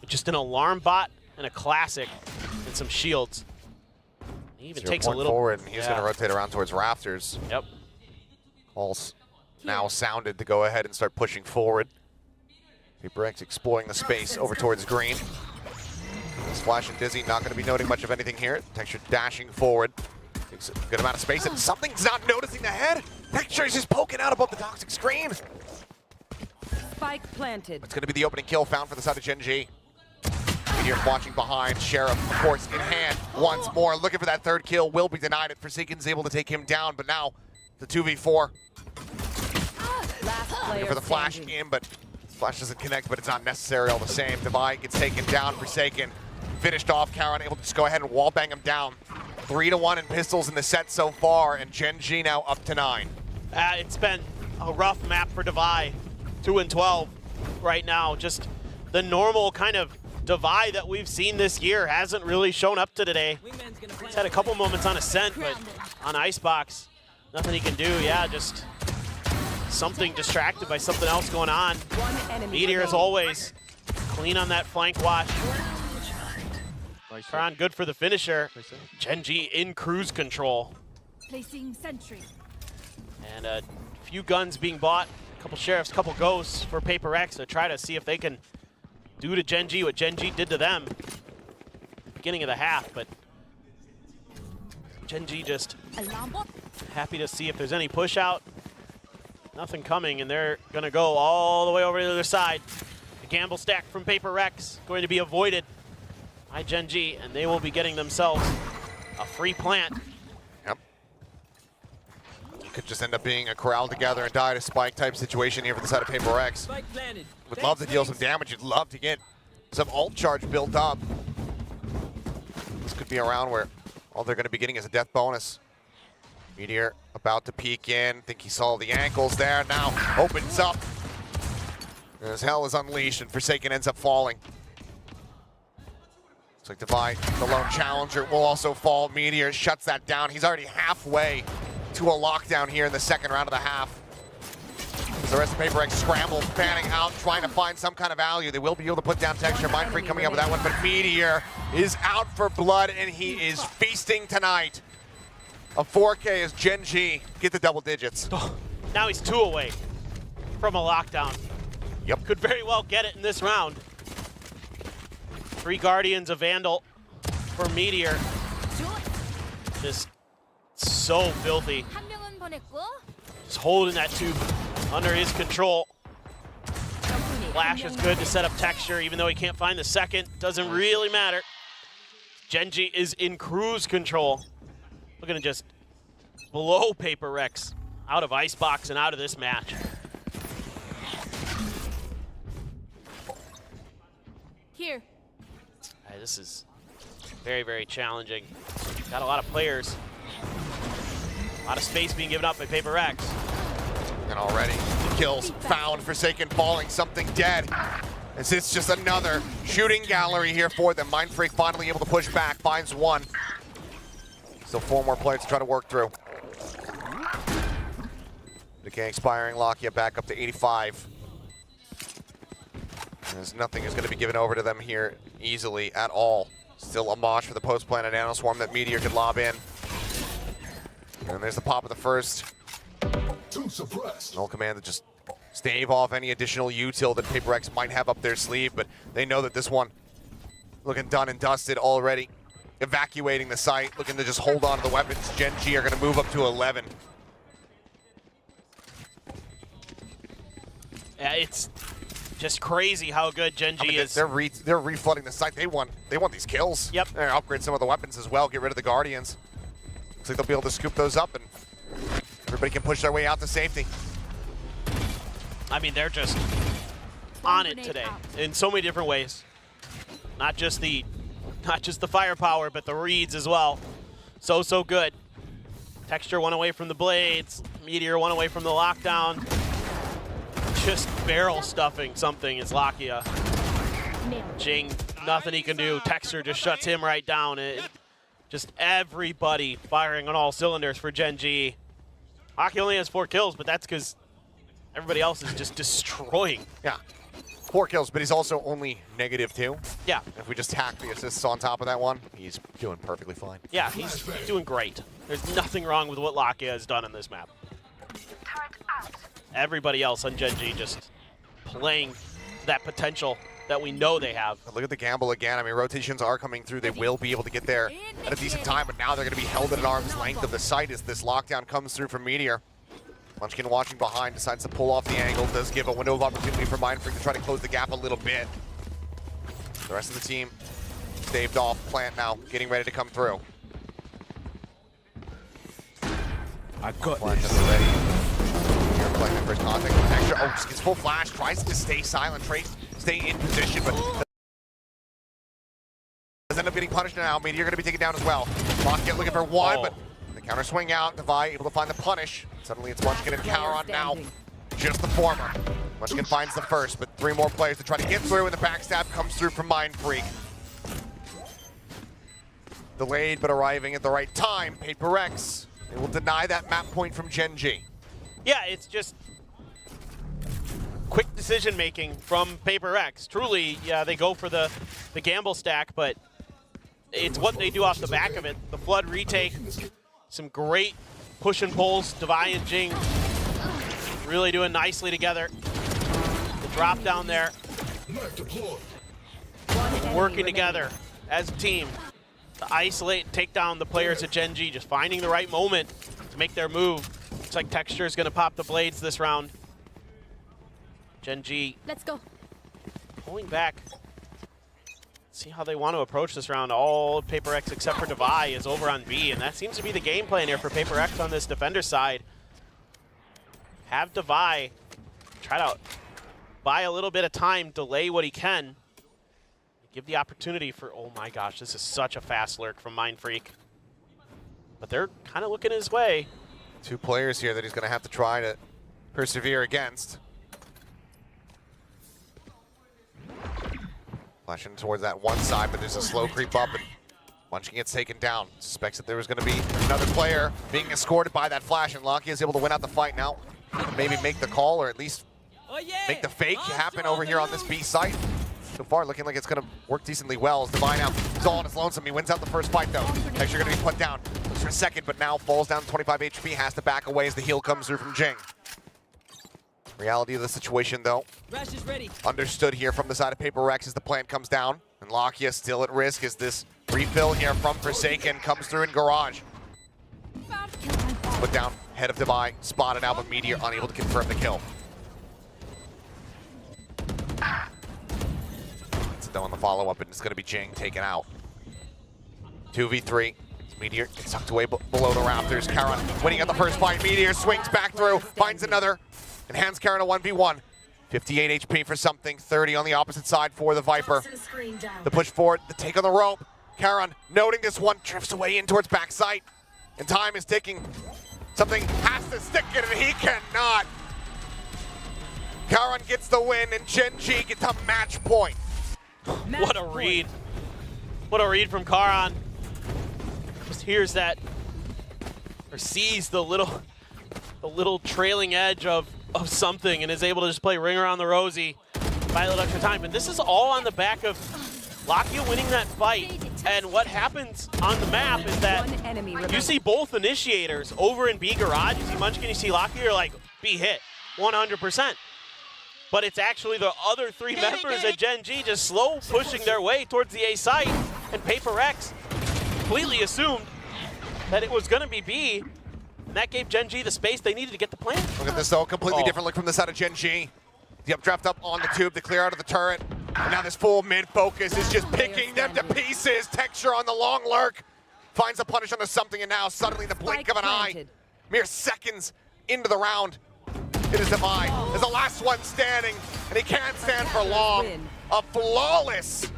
Just an alarm bot and a classic and some shields. He even takes a little forward, and he's going to rotate around towards Rafters. Yep. Calls now sounded to go ahead and start pushing forward. PRX exploring the space over towards green. Splash and Dizzy not going to be noting much of anything here. Texture dashing forward. Takes a good amount of space, and something's not noticing the head. Texture is just poking out above the toxic screen. Spike planted. It's going to be the opening kill found for the side of Gen G. Here watching behind, Sheriff, of course, in hand once more. Looking for that 3rd kill, will be denied it. Forsaken's able to take him down, but now the 2v4. Looking for the flash in, but flash doesn't connect, but it's not necessary all the same. Divide gets taken down, Forsaken finished off. Karen able to just go ahead and wallbang him down. 3-1 in pistols in the set so far, and Gen G now up to 9. It's been a rough map for Devi. 2-12 right now. Just the normal kind of Devi that we've seen this year hasn't really shown up to today. He's had a couple moments on Ascent, but on Icebox, nothing he can do. Yeah, just something distracted by something else going on. Meteor, as always, clean on that flank watch. Kron good for the finisher. Gen G in cruise control. Placing sentry. And a few guns being bought, a couple sheriffs, a couple ghosts for PRX to try to see if they can do to Gen G what Gen G did to them beginning of the half, but Gen G just happy to see if there's any push out. Nothing coming, and they're gonna go all the way over to the other side. The gamble stack from PRX going to be avoided by Gen G, and they will be getting themselves a free plant. Yep. Could just end up being a corral together and die to spike type situation here for the side of PRX. Would love to deal some damage. You'd love to get some ult charge built up. This could be a round where all they're going to be getting is a death bonus. Meteor about to peek in. Think he saw the ankles there. Now opens up. As hell is unleashed, and Forsaken ends up falling. Looks like Divide, the lone challenger, will also fall. Meteor shuts that down. He's already halfway to a lockdown here in the 2nd round of the half. The rest of PRX scramble, fanning out, trying to find some kind of value. They will be able to put down Texture. Mindfreak coming up with that one, but Meteor is out for blood, and he is feasting tonight. A 4K as Gen G get the double digits. Now he's 2 away from a lockdown. Yep. Could very well get it in this round. 3 Guardians, a Vandal for Meteor. Just so filthy. Just holding that tube under his control. Flash is good to set up Texture, even though he can't find the 2nd. Doesn't really matter. Gen G is in cruise control. Looking to just blow PRX out of Icebox and out of this match. Here. This is Very, very challenging. Got a lot of players. A lot of space being given up by PRX. And already the kills found, Forsaken falling, something dead. As it's just another shooting gallery here for them. Mindfreak finally able to push back, finds one. Still 4 more players to try to work through. Decay expiring, Lakia back up to 85. As nothing is going to be given over to them here easily at all. Still a mosh for the post-plant and Nanoswarm that Meteor could lob in. And there's the pop of the first. Null command to just stave off any additional util that PRX might have up their sleeve, but they know that this one looking done and dusted already. Evacuating the site, looking to just hold on to the weapons. Gen G are going to move up to 11. Yeah, it's just crazy how good Gen G is. They're reflooding the site. They want these kills. Yep. They're gonna upgrade some of the weapons as well. Get rid of the Guardians. Looks like they'll be able to scoop those up, and everybody can push their way out to safety. I mean, they're just on it today in so many different ways. Not just the firepower, but the reads as well. So good. Texture 1 away from the blades. Meteor 1 away from the lockdown. Just barrel stuffing something is Lakia. Jing, nothing he can do. Texture just shuts him right down. Just everybody firing on all cylinders for Gen G. Lakia only has 4 kills, but that's because everybody else is just destroying. Yeah, 4 kills, but he's also only -2. Yeah. If we just tack the assists on top of that one, he's doing perfectly fine. Yeah, he's doing great. There's nothing wrong with what Lakia has done on this map. Everybody else on Gen G just playing that potential that we know they have. But look at the gamble again. I mean, rotations are coming through. They will be able to get there at a decent time, but now they're going to be held at an arm's length of the site as this lockdown comes through from Meteor. Munchkin watching behind, decides to pull off the angle, does give a window of opportunity for Mindfreak to try to close the gap a little bit. The rest of the team staved off. Plant now, getting ready to come through. I got Plant this. already. Here playing the first contact with Texture. Oh, just gets full flash, tries to stay silent, stay in position, but does end up getting punished now. Meteor going to be taken down as well. Rocket looking for one, but the counter swing out. Devi able to find the punish. Suddenly it's Munchkin and Cowron now. Just the former. Munchkin finds the first, but 3 more players to try to get through, and the backstab comes through from Mindfreak. Delayed, but arriving at the right time. PRX. They will deny that map point from Gen G. Yeah, it's just quick decision making from PRX. Truly, yeah, they go for the gamble stack, but it's what they do off the back of it. The flood retake, some great push and pulls. Devi and Jing really doing nicely together. The drop down there, working together as a team to isolate and take down the players at Gen G, just finding the right moment to make their move. Looks like Texture is going to pop the blades this round. Gen G, Let's go. pulling back. See how they want to approach this round. All PRX except for Devi is over on B, and that seems to be the game plan here for PRX on this defender side. Have Devi try to buy a little bit of time, delay what he can. Give the opportunity for, oh my gosh, this is such a fast lurk from Mindfreak. But they're kind of looking his way. 2 players here that he's going to have to try to persevere against. Flashing towards that one side, but there's a slow creep up, and Munchkin gets taken down. Suspects that there was going to be another player being escorted by that flash, and Lakia is able to win out the fight now. Maybe make the call, or at least make the fake happen over here on this B site. So far, looking like it's going to work decently well as Devi now is all on his lonesome. He wins out the first fight, though. Texture going to be put down. Looks for a second, but now falls down to 25 HP. Has to back away as the heal comes through from Jing. Reality of the situation, though, understood here from the side of PRX as the plant comes down. And Lakia still at risk as this refill here from Forsaken comes through in Garage. Put down, head of Devi, spotted out, but Meteor unable to confirm the kill. Though on the follow-up, and it's going to be Jing taken out. 2v3. Meteor gets tucked away below the rafters. Karan winning at the first fight. Meteor swings back through, finds another, and hands Karan a 1v1. 58 HP for something, 30 on the opposite side for the Viper. The push forward, the take on the rope. Karan noting this one, drifts away in towards backside. And time is ticking. Something has to stick it, and he cannot. Karan gets the win, and Gen G gets a match point. What a read. What a read from Karan. Just hears that, or sees the little trailing edge of something and is able to just play Ring Around the Rosie, buy a little extra time. But this is all on the back of Lakia winning that fight. And what happens on the map is that you see both initiators over in B Garage. You see Munchkin, you see Lakia, you're like, B hit, 100%. But it's actually the other three members at Gen G just slow pushing their way towards the A site, and PRX completely assumed that it was going to be B, and that gave Gen G the space they needed to get the plan. Look at this though, completely different look from the side of Gen G. The updraft up on the tube to clear out of the turret. And now this full mid focus is just picking them to pieces. Texture on the long lurk. Finds a punish onto something, and now suddenly the blink of an eye. Mere seconds into the round. It is Divide as the last one standing, and he can't stand for long. A flawless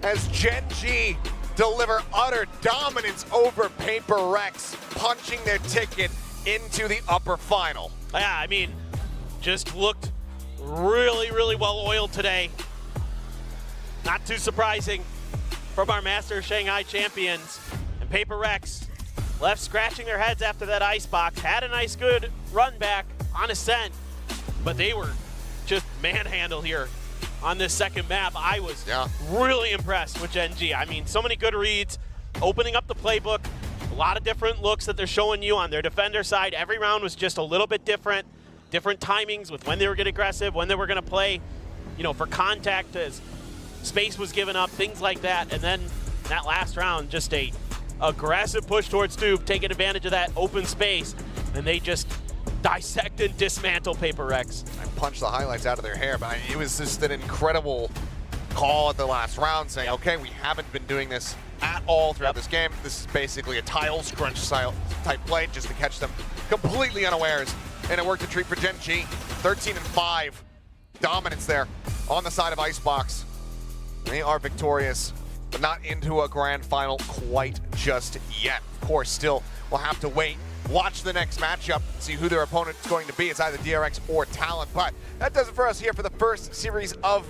as Gen G deliver utter dominance over PRX, punching their ticket into the upper final. Yeah, I mean, just looked really, really well oiled today. Not too surprising from our Master Shanghai champions. And PRX left scratching their heads after that icebox. Had a nice good run back on Ascent, but they were just manhandled here on this second map. I was really impressed with Gen G. I mean, so many good reads, opening up the playbook, a lot of different looks that they're showing you on their defender side. Every round was just a little bit different timings with when they were getting aggressive, when they were going to play, you know, for contact as space was given up, things like that. And then that last round, just a aggressive push towards Tube, taking advantage of that open space, and they just dissect and dismantle PRX. I punched the highlights out of their hair, but it was just an incredible call at the last round saying, okay, we haven't been doing this at all throughout this game. This is basically a tile scrunch style type play just to catch them completely unawares. And it worked a treat for Gen G. 13-5. Dominance there on the side of Icebox. They are victorious, but not into a grand final quite just yet. Of course, still we'll have to wait, watch the next matchup, see who their opponent's going to be. It's either DRX or Talon, but that does it for us here for the first series of